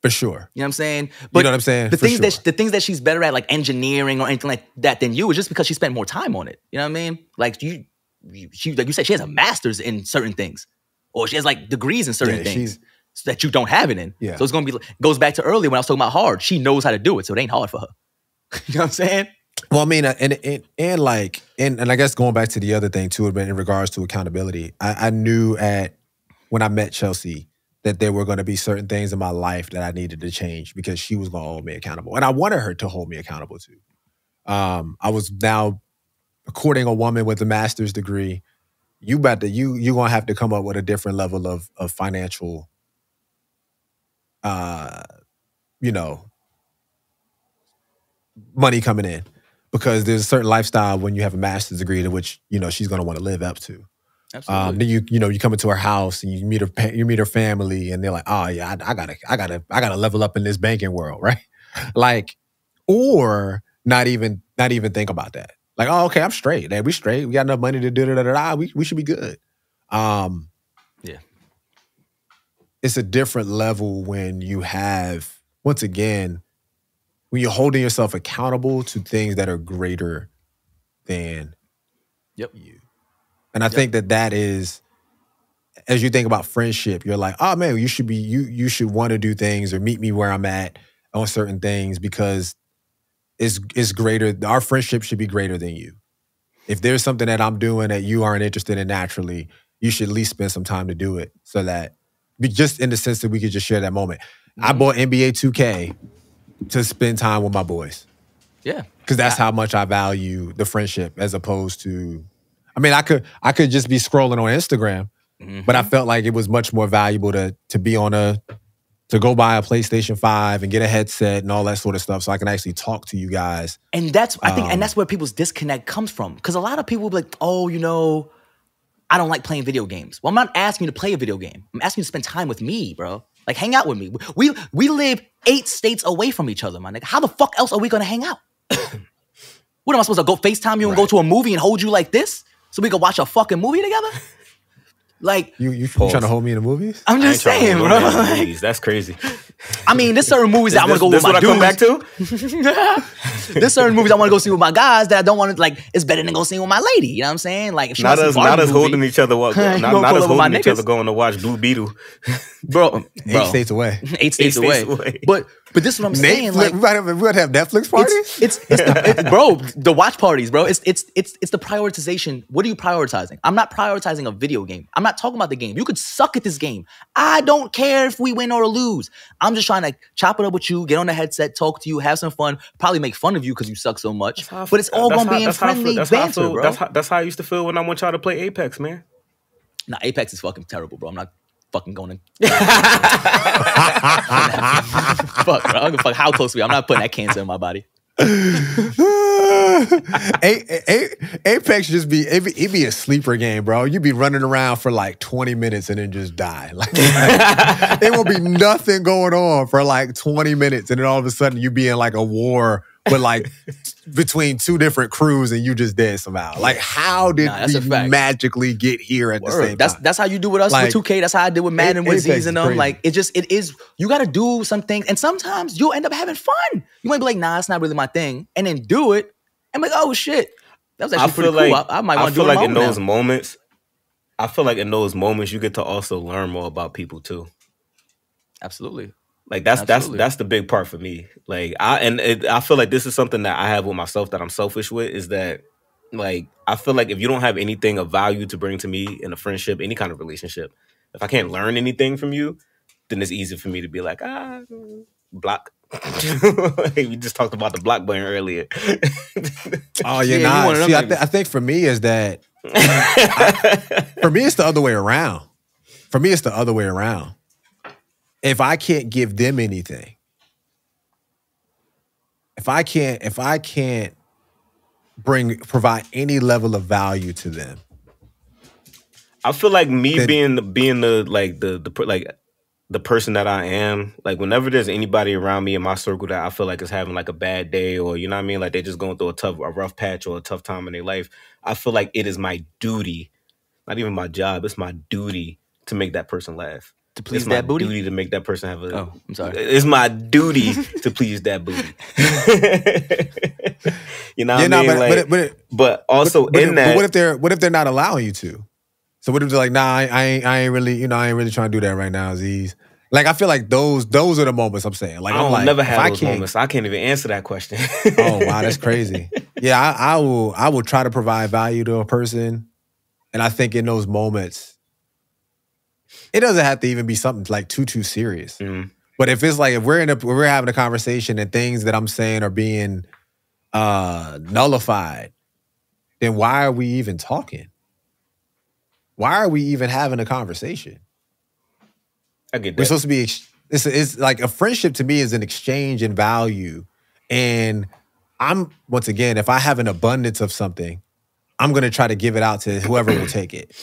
For sure. You know what I'm saying? But you know what I'm saying? The things that she's better at, like engineering or anything like that than you, is just because she spent more time on it. You know what I mean? Like like you said, she has a master's in certain things. Or she has like degrees in certain things that you don't have it in. Yeah. So it's gonna be goes back to earlier when I was talking about hard. She knows how to do it, so it ain't hard for her. You know what I'm saying? Well, I mean, and I guess going back to the other thing too, in regards to accountability, I knew when I met Chelsea that there were going to be certain things in my life that I needed to change because she was going to hold me accountable. And I wanted her to hold me accountable too. I was now courting a woman with a master's degree. You're going to have to come up with a different level of financial, money coming in because there's a certain lifestyle when you have a master's degree to which, she's going to want to live up to. Absolutely. Then you come into her house and you meet her family and they're like, oh yeah, I gotta level up in this banking world, right? Like, or not even think about that. Like, oh, okay, I'm straight. We straight. We got enough money to do we should be good. Yeah. It's a different level when you have, once again, when you're holding yourself accountable to things that are greater than you. And I think that is, as you think about friendship, you're like, oh man, you should want to do things or meet me where I'm at on certain things because it's greater. Our friendship should be greater than you. If there's something that I'm doing that you aren't interested in naturally, you should at least spend some time to do it so that just in the sense that we could just share that moment. I bought NBA 2K to spend time with my boys. Yeah. Because that's how much I value the friendship as opposed to, I mean, I could just be scrolling on Instagram, but I felt like it was much more valuable to be to go buy a PlayStation 5 and get a headset and all that sort of stuff so I can actually talk to you guys. And that's, I think, and that's where people's disconnect comes from. Because a lot of people will be like, oh, I don't like playing video games. Well, I'm not asking you to play a video game. I'm asking you to spend time with me, bro. Like, hang out with me. We live 8 states away from each other, my nigga. How the fuck else are we gonna hang out? What am I supposed to go FaceTime you and go to a movie and hold you like this? So we can watch a fucking movie together? Like you trying to hold me in the movies? I'm just saying, bro. Movies. That's crazy. I mean, there's certain movies that I want to go with my dudes. This what I come back to? There's certain movies I want to go see with my guys that I don't want to, like, it's better than go see with my lady. You know what I'm saying? Like, if she not wants us movie, holding each other not us holding each other going to watch Blue Beetle. Bro. 8 states away. 8 states away. But this is what I'm saying. Like, we would have Netflix parties. It's bro, the watch parties, bro. It's the prioritization. What are you prioritizing? I'm not prioritizing a video game. I'm not talking about the game. You could suck at this game. I don't care if we win or lose. I'm just trying to chop it up with you, get on the headset, talk to you, have some fun, probably make fun of you because you suck so much. But it's all gonna be in friendly banter, bro. That's how I used to feel when I want y'all to play Apex, man. Nah, Apex is fucking terrible, bro. I'm not fucking going in. Fuck, bro. I don't give a fuck how close we are. I'm not putting that cancer in my body. Apex just be it be a sleeper game, bro. You be running around for like 20 minutes and then just die. Like it will be nothing going on for like 20 minutes, and then all of a sudden you be in like a war with like between two different crews and you just dead somehow. Like how did we magically get here at the same time? That's how you do with us with 2K. That's how I did with Madden with Z's and them. Crazy. Like it is. You got to do something, and sometimes you'll end up having fun. You might be like, nah, it's not really my thing, and then do it. I'm like, oh shit, that was actually pretty cool. I might want to do it. I feel like in those moments, you get to also learn more about people too. Absolutely. Like that's the big part for me. Like I feel like this is something that I have with myself that I'm selfish with, is that like I feel like if you don't have anything of value to bring to me in a friendship, any kind of relationship, if I can't learn anything from you, then it's easy for me to be like, block. We just talked about the block button earlier. Oh yeah, See, I think for me is that for me it's the other way around. If I can't give them anything, if I can't provide any level of value to them, I feel like me being the person that I am, like whenever there's anybody around me in my circle that I feel like is having like a bad day, or you know what I mean, like they're just going through a rough patch or a tough time in their life, I feel like it is my duty, not even my job, it's my duty to make that person laugh. To please that booty? Duty to make that person have a. Oh, I'm sorry. It's my duty to please that booty. You know what I mean? But what if they're not allowing you to? So what if they're like, nah, I ain't really trying to do that right now, Z's. Like I feel like those are the moments I'm saying. Like I'll never have those moments. I can't even answer that question. Oh wow, that's crazy. Yeah, I will try to provide value to a person, and I think in those moments. It doesn't have to even be something like too serious. Mm-hmm. But if it's like if we're having a conversation and things that I'm saying are being nullified, then why are we even talking? Why are we even having a conversation? I get that. We're supposed to be. It's like a friendship to me is an exchange in value, and once again, if I have an abundance of something, I'm going to try to give it out to whoever will take it.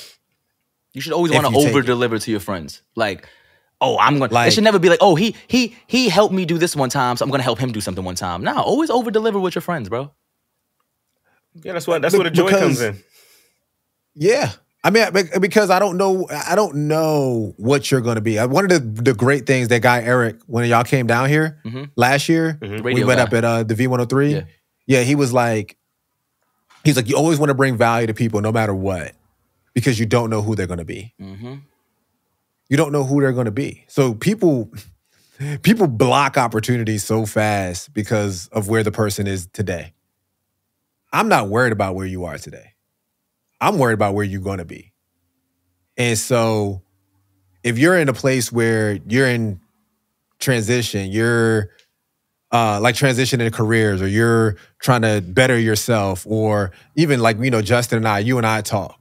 You should always want to over-deliver to your friends. Like, oh, it should never be like, oh, he helped me do this one time, so I'm going to help him do something one time. No, always over-deliver with your friends, bro. Yeah, that's where the joy comes in. Yeah. I mean, because I don't know what you're going to be. One of the great things that guy Eric, when y'all came down here last year, we went up at the V103. Yeah, he's like, you always want to bring value to people no matter what. Because you don't know who they're going to be. Mm-hmm. You don't know who they're going to be. So people block opportunities so fast because of where the person is today. I'm not worried about where you are today. I'm worried about where you're going to be. And so if you're in a place where you're in transition, you're like transitioning careers, or you're trying to better yourself, or even like, Justin and you and I talk.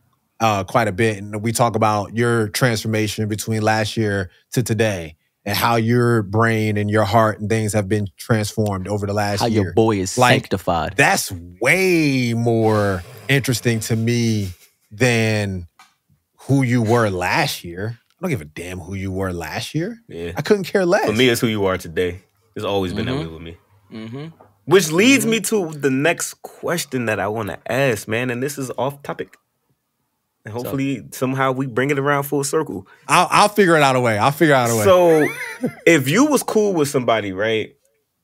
Quite a bit. And we talk about your transformation between last year to today and how your brain and your heart and things have been transformed over the last year. How your boy is sanctified. That's way more interesting to me than who you were last year. I don't give a damn who you were last year. Yeah. I couldn't care less. For me, it's who you are today. It's always been that way with me. Mm-hmm. Which leads me to the next question that I want to ask, man. And this is off topic. And hopefully, somehow we bring it around full circle. I'll figure it out a way. So, if you was cool with somebody, right,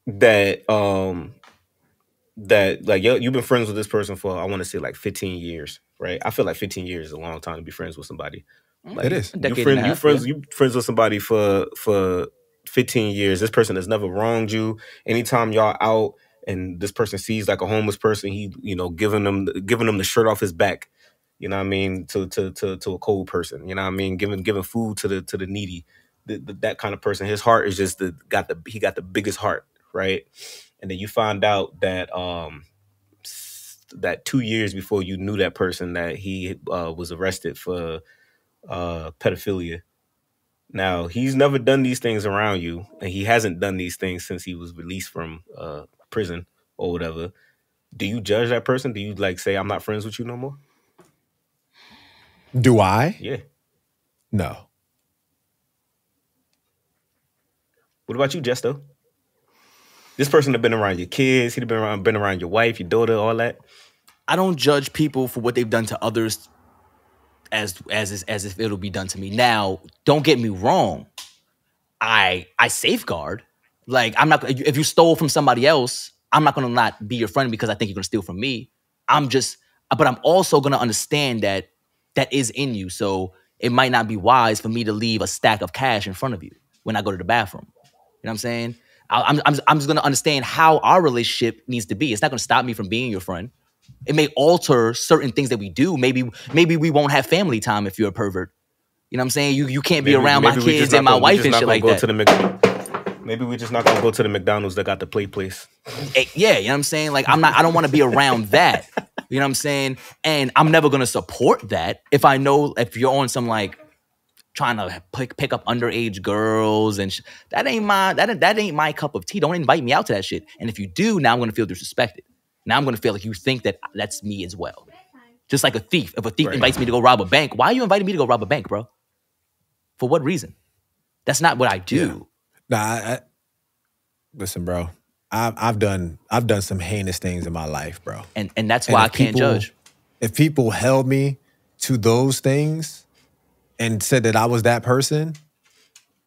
that like you've been friends with this person for, I want to say like 15 years, right? I feel like 15 years is a long time to be friends with somebody. Like, it is. You friends with somebody for 15 years. This person has never wronged you. Anytime y'all out and this person sees like a homeless person, he giving them the shirt off his back. You know what I mean? To a cold person. You know what I mean? Giving food to the needy. That kind of person. His heart is just he got the biggest heart, right? And then you find out that that 2 years before you knew that person, that he was arrested for pedophilia. Now, he's never done these things around you, and he hasn't done these things since he was released from prison or whatever. Do you judge that person? Do you like say I'm not friends with you no more? Do I? Yeah. No. What about you, Jesto? This person have been around your kids. He'd been around your wife, your daughter, all that. I don't judge people for what they've done to others as if it'll be done to me. Now, don't get me wrong. I safeguard. Like, I'm not, if you stole from somebody else, I'm not gonna not be your friend because I think you're gonna steal from me. But I'm also gonna understand that that is in you. So it might not be wise for me to leave a stack of cash in front of you when I go to the bathroom. You know what I'm saying? I'm just gonna understand how our relationship needs to be. It's not gonna stop me from being your friend. It may alter certain things that we do. Maybe we won't have family time if you're a pervert. You know what I'm saying? You can't be around my kids and my wife and shit like that. Maybe we're just not gonna go to the McDonald's that got the play place. Yeah, you know what I'm saying? Like, I don't want to be around that. You know what I'm saying? And I'm never gonna support that if I know if you're on some like trying to pick up underage girls and that ain't my cup of tea. Don't invite me out to that shit. And if you do, now I'm gonna feel disrespected. Now I'm gonna feel like you think that that's me as well. Just like a thief. If a thief invites me to go rob a bank, why are you inviting me to go rob a bank, bro? For what reason? That's not what I do. Nah, listen, bro. I've done some heinous things in my life, bro. And that's why I can't judge. If people held me to those things and said that I was that person,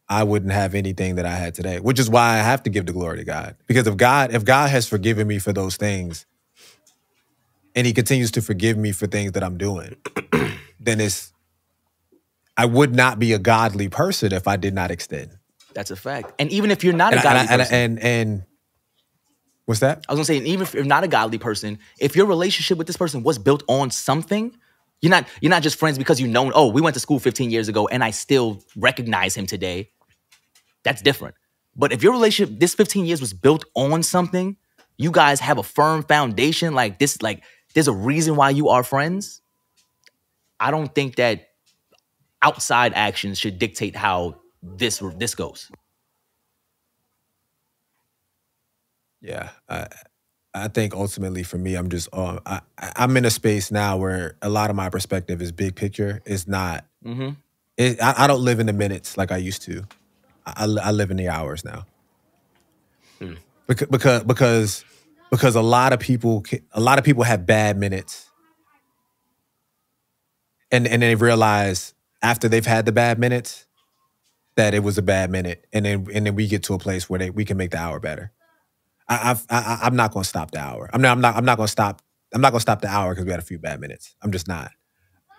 I wouldn't have anything that I had today. Which is why I have to give the glory to God. Because if God has forgiven me for those things, and he continues to forgive me for things that I'm doing, then I would not be a godly person if I did not extend. That's a fact. And even if you're not a godly person. And what's that? I was going to say, even if you're not a godly person, if your relationship with this person was built on something, you're not just friends because we went to school 15 years ago and I still recognize him today. That's different. But if your relationship, this 15 years was built on something, you guys have a firm foundation, like this, like there's a reason why you are friends. I don't think that outside actions should dictate how this goes. Yeah, I think ultimately for me, I'm just I'm in a space now where a lot of my perspective is big picture. It's not. I don't live in the minutes like I used to. I live in the hours now. Because a lot of people have bad minutes, and they realize after they've had the bad minutes that it was a bad minute, and then we get to a place where we can make the hour better. I'm not going to stop the hour. I'm not going to stop. I'm not going to stop the hour because we had a few bad minutes. I'm just not.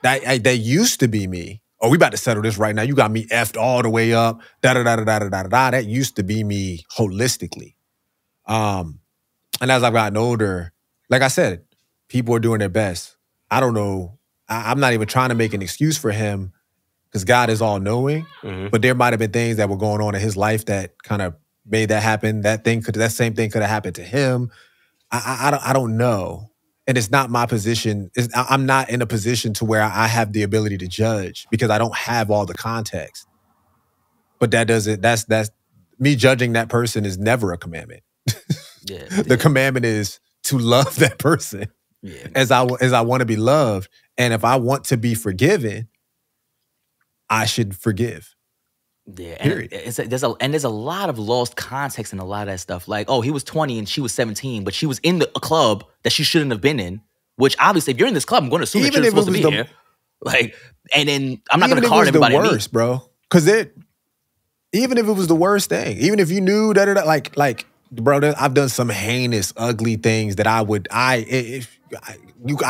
That used to be me. Oh, we about to settle this right now. You got me effed all the way up. Da da da da da da da. That used to be me holistically. And as I've gotten older, like I said, people are doing their best. I don't know. I'm not even trying to make an excuse for him because God is all knowing. But there might have been things that were going on in his life that kind of made that happen. That same thing could have happened to him. I don't know. And it's not my position. I'm not in a position to where I have the ability to judge because I don't have all the context. But that's me judging that person is never a commandment. The commandment is to love that person as I want to be loved. And if I want to be forgiven, I should forgive. Yeah, and there's a lot of lost context in a lot of that stuff. Like, oh, he was 20 and she was 17, but she was in a club that she shouldn't have been in. Which obviously, if you're in this club, I'm going to assume that you're supposed to be here. Like, and then I'm not going to card everybody. Even if it was the worst, bro. Because even if it was the worst thing, even if you knew that, like, bro, I've done some heinous, ugly things that I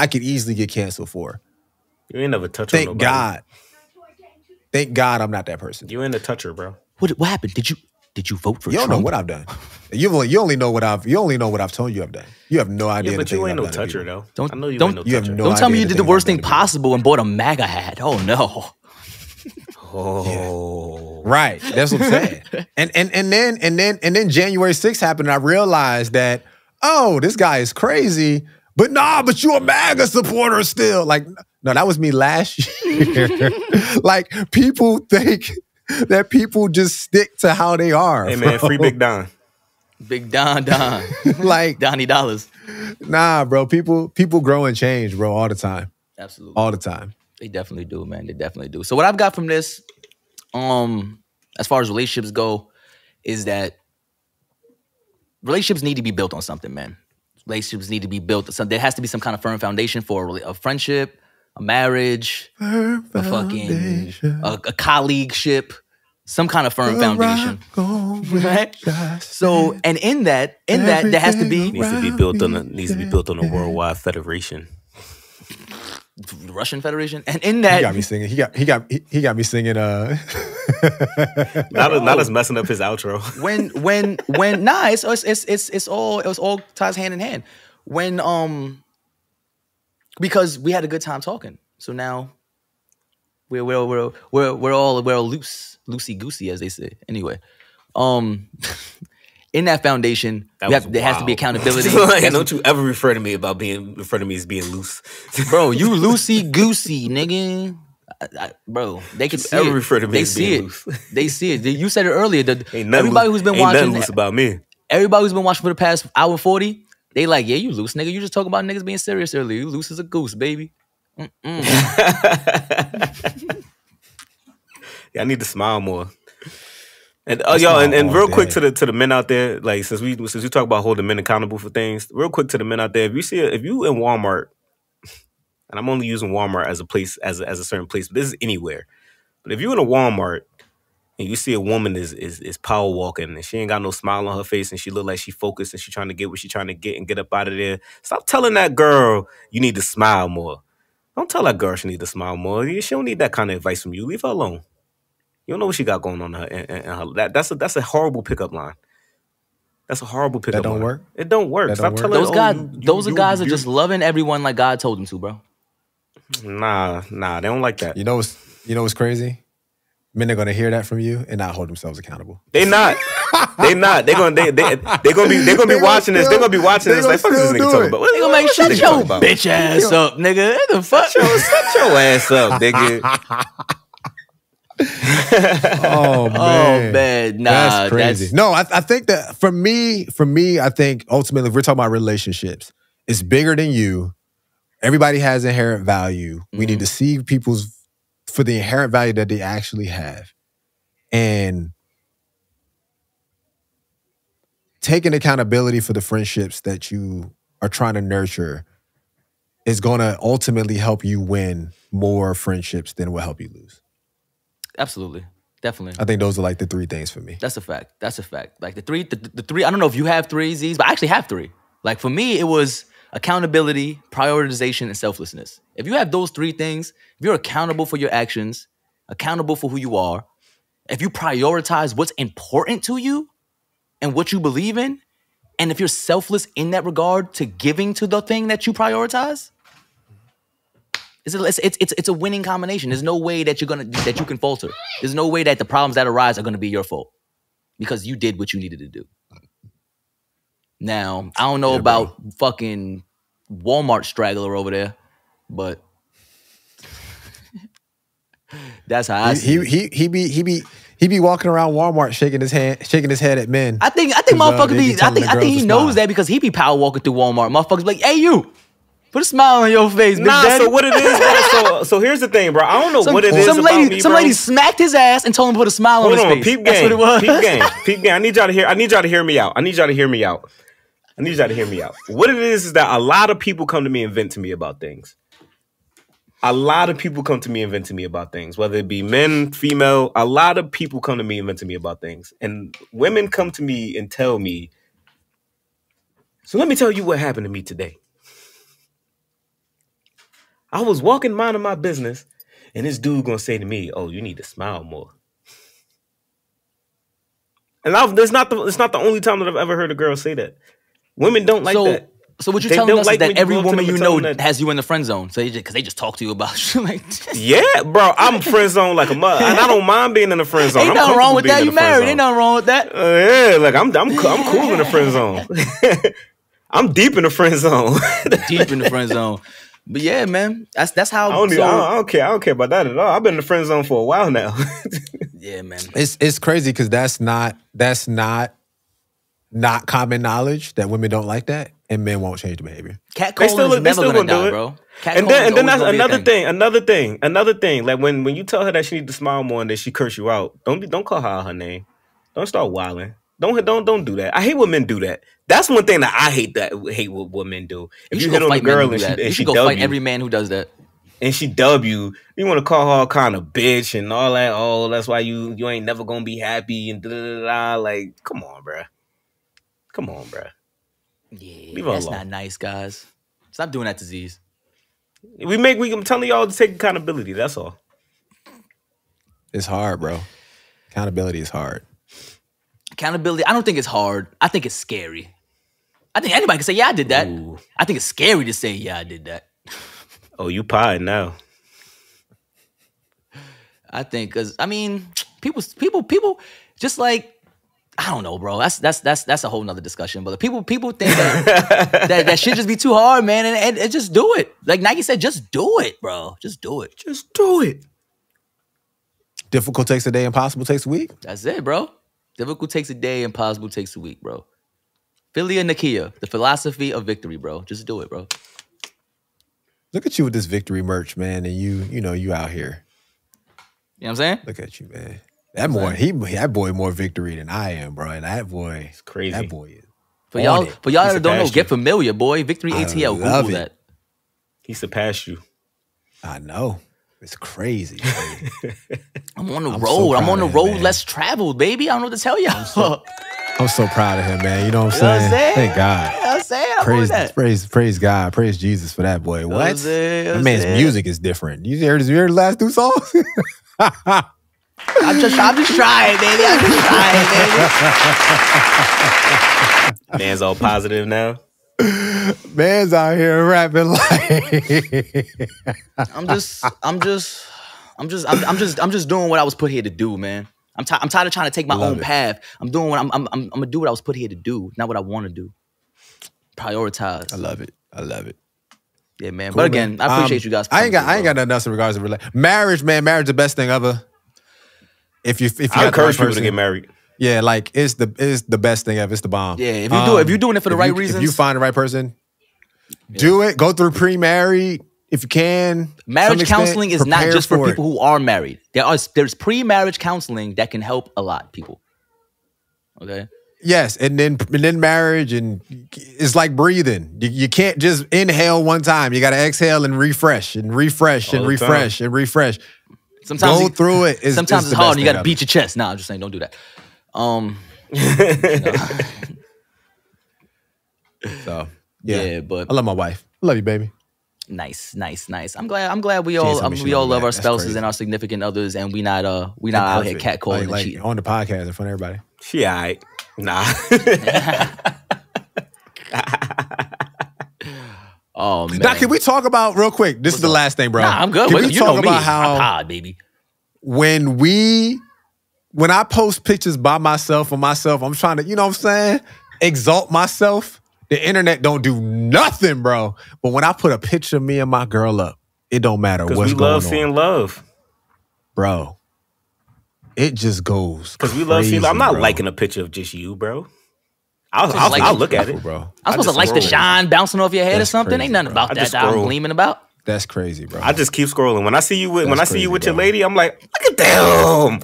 could easily get canceled for. You ain't never touched on nobody. Thank God I'm not that person. You ain't a toucher, bro. What happened? Did you vote for Trump? You don't know what I've done. You only know what I've told you I've done. You have no idea. Yeah, but you ain't no toucher though. Don't tell me you did the worst thing possible and bought a MAGA hat. Oh no. Oh, yeah. Right. That's what I'm saying. and then January 6th happened, and I realized that this guy is crazy. But you a MAGA supporter still. Like, no, that was me last year. Like, people think that people just stick to how they are. Hey, man, free Big Don. Big Don. Like, Donnie Dollars. nah, bro. People grow and change, bro, all the time. Absolutely. All the time. They definitely do, man. They definitely do. So what I've got from this, as far as relationships go, is that relationships need to be built on something, man. Relationships need to be built. So there has to be some kind of firm foundation for a friendship, a marriage, a fucking a colleagueship, some kind of firm foundation. Right? So, and in that, there has to be needs to be built on a worldwide federation. Russian Federation, and in that he got me singing. He got me singing. Not as messing up his outro. It's all ties hand in hand. Because we had a good time talking, so now we're all loosey goosey, as they say. Anyway, in that foundation, there has to be accountability. Don't you ever refer to me as being loose, bro? You loosey goosey, nigga. Bro, they can see ever it. Refer to me as being loose. They see it. You said it earlier. Everybody who's been watching, loose about me. Everybody who's been watching for the past hour 40, they like, yeah, you loose, nigga. You just talk about niggas being serious earlier. You loose as a goose, baby. Yeah, I need to smile more. And and real quick to the men out there, like since we talk about holding men accountable for things, real quick to the men out there, if you in Walmart, and I'm only using Walmart as a place as a certain place, but this is anywhere. But if you're in a Walmart and you see a woman is power walking and she ain't got no smile on her face and she look like she focused and she trying to get what she trying to get and get up out of there, stop telling that girl you need to smile more. Don't tell that girl she need to smile more. She don't need that kind of advice from you. Leave her alone. You don't know what she got going on in her. That's a horrible pickup line. That's a horrible pickup line. That don't work? It don't work. Stop telling those guys. Those guys are just loving everyone like God told them to, bro. Nah, they don't like that. You know what's crazy? Men are gonna hear that from you and not hold themselves accountable. They not. They're gonna be watching this. They're gonna be watching this. Like, fuck this nigga talking about. They gonna make shut your bitch ass up, nigga. What the fuck? Shut your ass up, nigga. Oh man, nah, that's crazy. No, I think that for me, I think ultimately, if we're talking about relationships, it's bigger than you. Everybody has inherent value. We need to see people's for the inherent value that they actually have, and taking accountability for the friendships that you are trying to nurture is going to ultimately help you win more friendships than will help you lose. Absolutely. Definitely. I think those are like the three things for me. That's a fact. Like the three, I don't know if you have three Z's, but I actually have three. Like for me, it was accountability, prioritization, and selflessness. If you have those three things, if you're accountable for your actions, accountable for who you are, if you prioritize what's important to you and what you believe in, and if you're selfless in that regard to giving to the thing that you prioritize, it's a winning combination. There's no way that you can falter. There's no way that the problems that arise are gonna be your fault because you did what you needed to do. Now, I don't know about fucking Walmart straggler over there, but that's how I see it. He be walking around Walmart shaking his head at men. I think motherfuckers be. I think he knows that because he be power walking through Walmart. Motherfuckers be like, hey, you. Put a smile on your face, big daddy. So what it is, so here's the thing, bro. I don't know what it is about me, bro. Some lady smacked his ass and told him to put a smile on his face. Peep game. That's what it was. Peep game. I need y'all to hear me out. What it is that a lot of people come to me and vent to me about things. Whether it be men, female. A lot of people come to me and vent to me about things. And women come to me and tell me, so let me tell you what happened to me today. I was walking minding my business, and this dude gonna say to me, "Oh, you need to smile more." And it's not the only time that I've ever heard a girl say that. Women don't like that. So what you're telling us is that every woman you know has you in the friend zone, so because they just talk to you about shit like this. Yeah, bro, I'm friend zone like a mother, and I don't mind being in the friend zone. Ain't nothing wrong with that. You married? Ain't nothing wrong with that. Yeah, like I'm cool in the friend zone. I'm deep in the friend zone. Deep in the friend zone. But yeah, man, that's how. I don't care about that at all. I've been in the friend zone for a while now. Yeah, man. It's crazy because that's not not common knowledge that women don't like that, and men won't change the behavior. Catcalling is never gonna die, bro. And then that's another thing. Like when you tell her that she needs to smile more and that she curse you out, don't call her out her name. Don't start wilding. Don't do that. I hate when men do that. That's one thing that I hate what men do. If you hit on a girl and she go dub fight you, every man who does that. And she dub you, you want to call her all kind of bitch and all that. Oh, that's why you ain't never gonna be happy and da da da. Like, come on, bruh. Yeah, that's not nice, guys. Stop doing that to Z's. I'm telling y'all to take accountability. That's all. It's hard, bro. Accountability is hard. Accountability, I don't think it's hard. I think it's scary. I think anybody can say, yeah, I did that. Ooh. I think it's scary to say, yeah, I did that. Oh, you pie now. I think, because, I mean, people, just like, I don't know, bro. That's a whole nother discussion. But people think that shit just be too hard, man, and just do it. Like Nike said, just do it, bro. Just do it. Just do it. Difficult takes a day, impossible takes a week. That's it, bro. Difficult takes a day, impossible takes a week, bro. Philia Nakia, the philosophy of victory, bro. Just do it, bro. Look at you with this victory merch, man, and you out here. You know what I'm saying? Look at you, man. That boy more victory than I am, bro. And that boy, it's crazy. That boy is. For y'all that don't know, get familiar, boy. Victory ATL. Google that. He surpassed you. I know. It's crazy. I'm on the road. I'm on the road less traveled, baby. I don't know what to tell y'all. I'm so proud of him, man. You know what I'm saying? Thank God. You know what I'm saying? Praise God. Praise Jesus for that boy. What? That man's music is different. You heard the last 2 songs? I'm just trying, baby. Man's all positive now. Man's out here rapping like I'm just doing what I was put here to do, man. I'm tired of trying to take my own path. I'm doing what I'm gonna do what I was put here to do, not what I want to do. Prioritize. I love it. Yeah, man. Cool, but again, man. I appreciate you guys. I ain't got nothing else in regards to marriage, man. Marriage is the best thing ever. If you I encourage people to get married. Yeah, like it's the best thing ever. It's the bomb. Yeah, if you're doing it for the right reasons, if you find the right person, do it. Go through pre-married if you can. Marriage counseling is not just for people who are married. There's pre-marriage counseling that can help a lot of people. Okay. Yes, and then marriage, and it's like breathing. You can't just inhale one time. You got to exhale and refresh and refresh and refresh and refresh. Sometimes go through it. Sometimes it's hard and you got to beat your chest. Nah, I'm just saying, don't do that. So yeah, but I love my wife. I love you, baby. Nice. I'm glad we all love our spouses and our significant others, and we not out here catcalling and cheating on the podcast in front of everybody. She alright. Nah. Oh man. Now, can we talk about real quick? This is the last thing, bro. Nah, I'm good. Can we talk about how pod, baby. When I post pictures by myself or myself, I'm trying to, you know what I'm saying, exalt myself. The internet don't do nothing, bro. But when I put a picture of me and my girl up, it don't matter what's going on. Because we love seeing love. Bro, it just goes because we love seeing love. I'm not liking a picture of just you, bro. I'll look at it, bro. I'm supposed to like the shine bouncing off your head or something. Ain't nothing about that I'm gleaming about. That's crazy, bro. I just keep scrolling. When I see you with your lady, I'm like, look at them.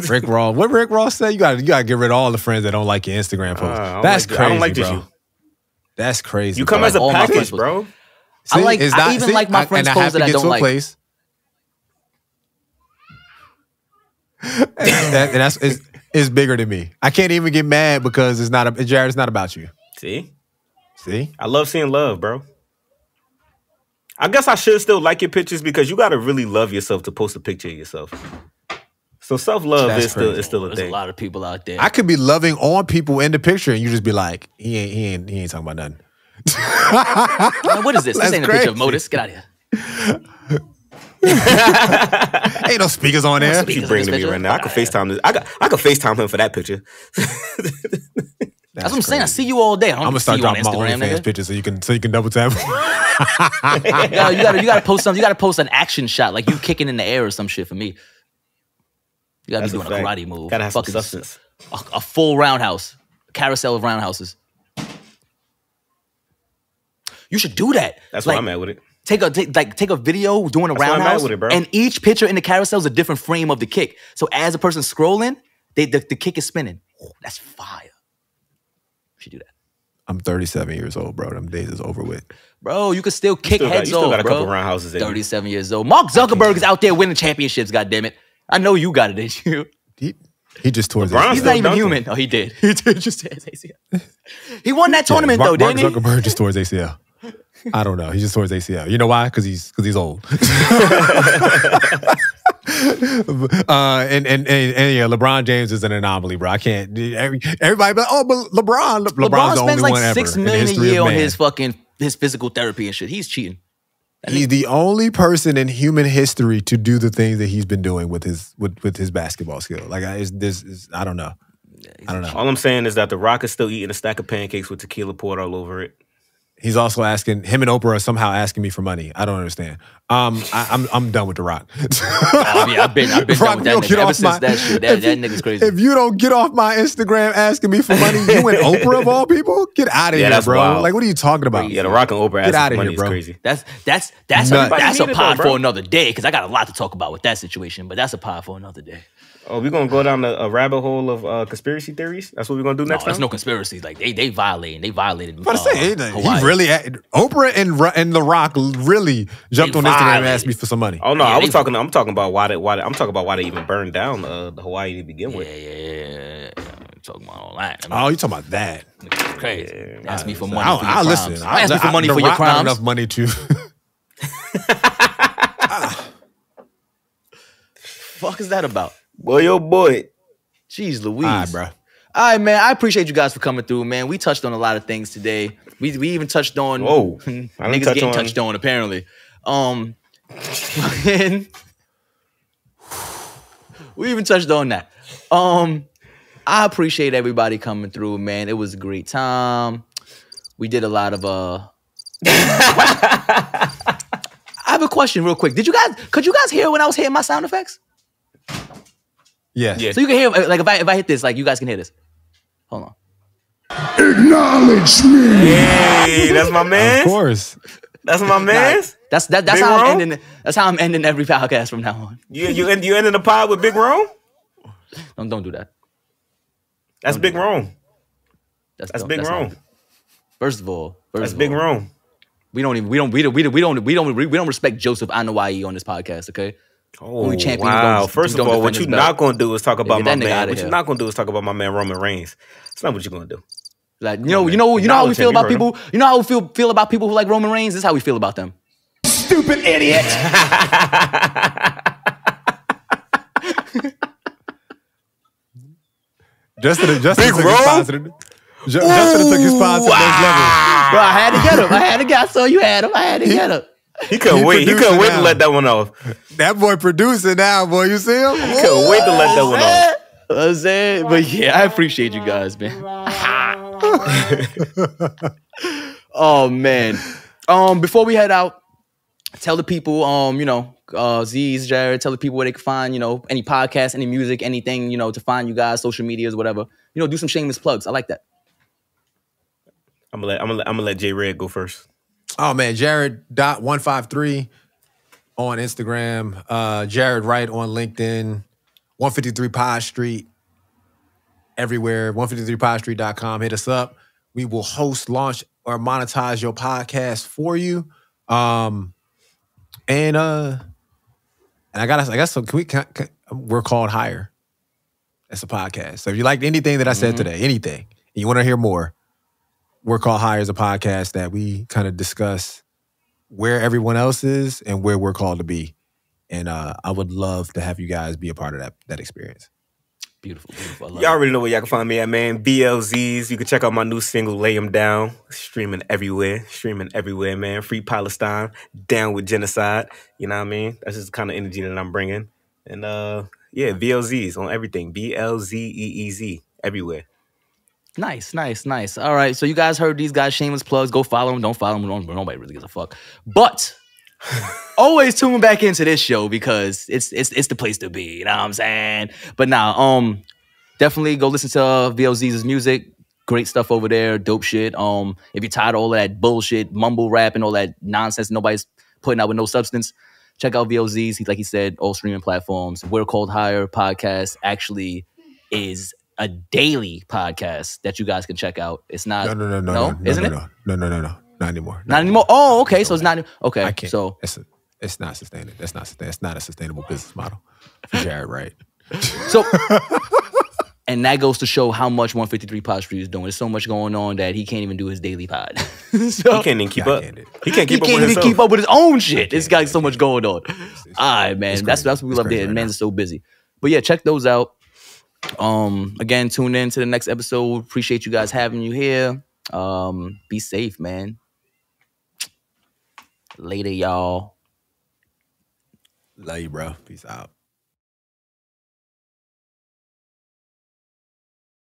Rick Ross. What Rick Ross said? You gotta get rid of all the friends that don't like your Instagram post. That's crazy. I don't like bro. That's crazy. You come bro. as a package, bro. See, I even like my friends' posts that I don't like. And that's it's bigger than me. I can't even get mad because Jared, it's not about you. See? I love seeing love, bro. I guess I should still like your pictures because you gotta really love yourself to post a picture of yourself. So self-love is still a thing. There's a lot of people out there. I could be loving on people in the picture and you just be like, he ain't talking about nothing. Man, what is this? This ain't a picture of Modus. Get out of here. Ain't no speakers on there. You bring to me right now. I could FaceTime this. I could FaceTime him for that picture. That's what I'm saying. I see you all day. I'm gonna start dropping my OnlyFans pictures so you can double tap. You gotta post something. You gotta post an action shot, like you kicking in the air or some shit for me. You gotta be doing a karate move. Gotta have some substance. A full roundhouse. carousel of roundhouses. You should do that. That's why I'm at with it. Take a video doing a That's why I'm roundhouse, at with it, bro. and each picture in the carousel is a different frame of the kick. So as a person scrolling, the kick is spinning. Oh, that's fire. You should do that. I'm 37 years old, bro. Them days is over with. Bro, you can still kick heads you still off, got a bro. couple roundhouses in you. 37 years old. Mark Zuckerberg is out there winning championships, goddammit. I know you got it, didn't you? He just tore his LeBron's ACL. He's not even dunking. human. Oh, he did. He did just his ACL. He won that tournament, though, Mark didn't he? Zuckerberg just tore his ACL. I don't know. He just tore his ACL. You know why? Because he's old. And yeah, LeBron James is an anomaly, bro. I can't. Everybody, but LeBron's the LeBron only spends like one ever $6 in the million a history year of on man. his physical therapy and shit. He's cheating. He's the only person in human history to do the things that he's been doing with his basketball skill. Like I don't know. I don't know. All I'm saying is that The Rock is still eating a stack of pancakes with tequila poured all over it. He's also asking him and Oprah are somehow asking me for money. I don't understand. I'm done with The Rock. Oh, yeah, I've been Rock, done with that you don't nigga get ever off since my- that shit. That nigga's crazy. If you don't get off my Instagram asking me for money, you and Oprah of all people, get out of here, that's bro. wild. Like, what are you talking about? Yeah, The Rock and Oprah Get asking outta for money here, bro. is crazy. That's Nuts. a Everybody pod need it though, bro. for another day because I got a lot to talk about with that situation. But that's a pod for another day. Oh, we're gonna go down a rabbit hole of conspiracy theories. That's what we're gonna do No, next there's time. no conspiracy. Like they violated. I'm about to say, Hawaii. he really, Oprah and The Rock really jumped They on Instagram and violated. asked me for some money. Oh no, Yeah, I'm they- talking about why they even burned down the Hawaii to begin with. Yeah. Talking about all that. Oh, you talking about that? It's crazy. Ask me for money I'll for your listen. crimes. Ask me for money The for your Rock got crimes. enough money to. Fuck is that about? Boy, yo, boy. Jeez Louise. All right, bro. All right, man. I appreciate you guys for coming through, man. We touched on a lot of things today. We even touched on Whoa. I niggas didn't touch getting on- touched on, apparently. We even touched on that. I appreciate everybody coming through, man. It was a great time. We did a lot of I have a question real quick. Could you guys hear when I was hitting my sound effects? Yes. Yeah. So you can hear, like, if I hit this, like, you guys can hear this. Hold on. Acknowledge me. Hey, that's my man. Of course. That's my man. That's Big how I'm Rome? ending. That's how I'm ending every podcast from now on. You ending the pod with Big Rome? Don't do that. That's Big Rome. That's Big not- Rome. First of all, That's Big Rome. We don't respect Joseph Anawai on this podcast. Okay. Oh, Only champions wow. don't- First don't of all, defend what his you're belt. not going to do is talk about get my that nigga man. outta What here. you're not going to do is talk about my man Roman Reigns. That's not what you're going to do. Like you know how we Acknowledge feel him, you about heard people. You know how we feel about people who like Roman Reigns. This is how we feel about them. Stupid idiot. Justin Big took his Rome? positive. Justin took his pod to the next level. Bro, I had to get him. I saw you had him. I had to get him. He couldn't wait. He couldn't producing wait to now. let that one off. That boy producing now, boy. You see him? He couldn't wait to let that one off. I'm saying, but yeah, I appreciate you guys, man. Oh man. Before we head out, tell the people, Z's, Jared, tell the people where they can find, any podcasts, any music, anything, to find you guys, social medias, whatever. Do some shameless plugs. I like that. I'm gonna let J Red go first. Oh man, Jared.153 on Instagram. Jared Wright on LinkedIn. 153 Pod Street. Everywhere. 153podstreet.com. Hit us up. We will host, launch, or monetize your podcast for you. And I guess so. We're called Higher. That's a podcast. So if you liked anything that I said today, anything, and you want to hear more, We're Called Higher is a podcast that we kind of discuss where everyone else is and where we're called to be. And I would love to have you guys be a part of that experience. Beautiful. I love Y'all it. already know where y'all can find me at, man. BLZs. You can check out my new single, Lay 'Em Down. Streaming everywhere, man. Free Palestine. Down with genocide. You know what I mean? That's just the kind of energy that I'm bringing. And yeah, BLZs on everything. BLZEEZ. Everywhere. Nice. All right, so you guys heard these guys' shameless plugs. Go follow them. Don't follow them. Nobody really gives a fuck. But always tune back into this show because it's the place to be. You know what I'm saying? But now, definitely go listen to VLZ's music. Great stuff over there, dope shit. If you're tired of all that bullshit, mumble rap and all that nonsense nobody's putting out with no substance, check out VOZ's. Like he said, all streaming platforms. We're Called Higher podcast actually is a daily podcast that you guys can check out. It's not No, isn't it? No, not anymore. Not anymore. Oh, okay. So it's not okay. I can't. So it's not sustainable. It's not a sustainable business model for Jared Wright. So and that goes to show how much 153 Pod Street is doing. There's so much going on that he can't even do his daily pod. So, he can't even keep up. He can't keep up with even himself. keep up with his own shit. This guy's so much going on. All right, man. That's what we love to hear. Right, Man's so busy. But yeah, check those out. Again, tune in to the next episode. Appreciate you guys having you here. Be safe, man. Later, y'all. Love you, bro. Peace out.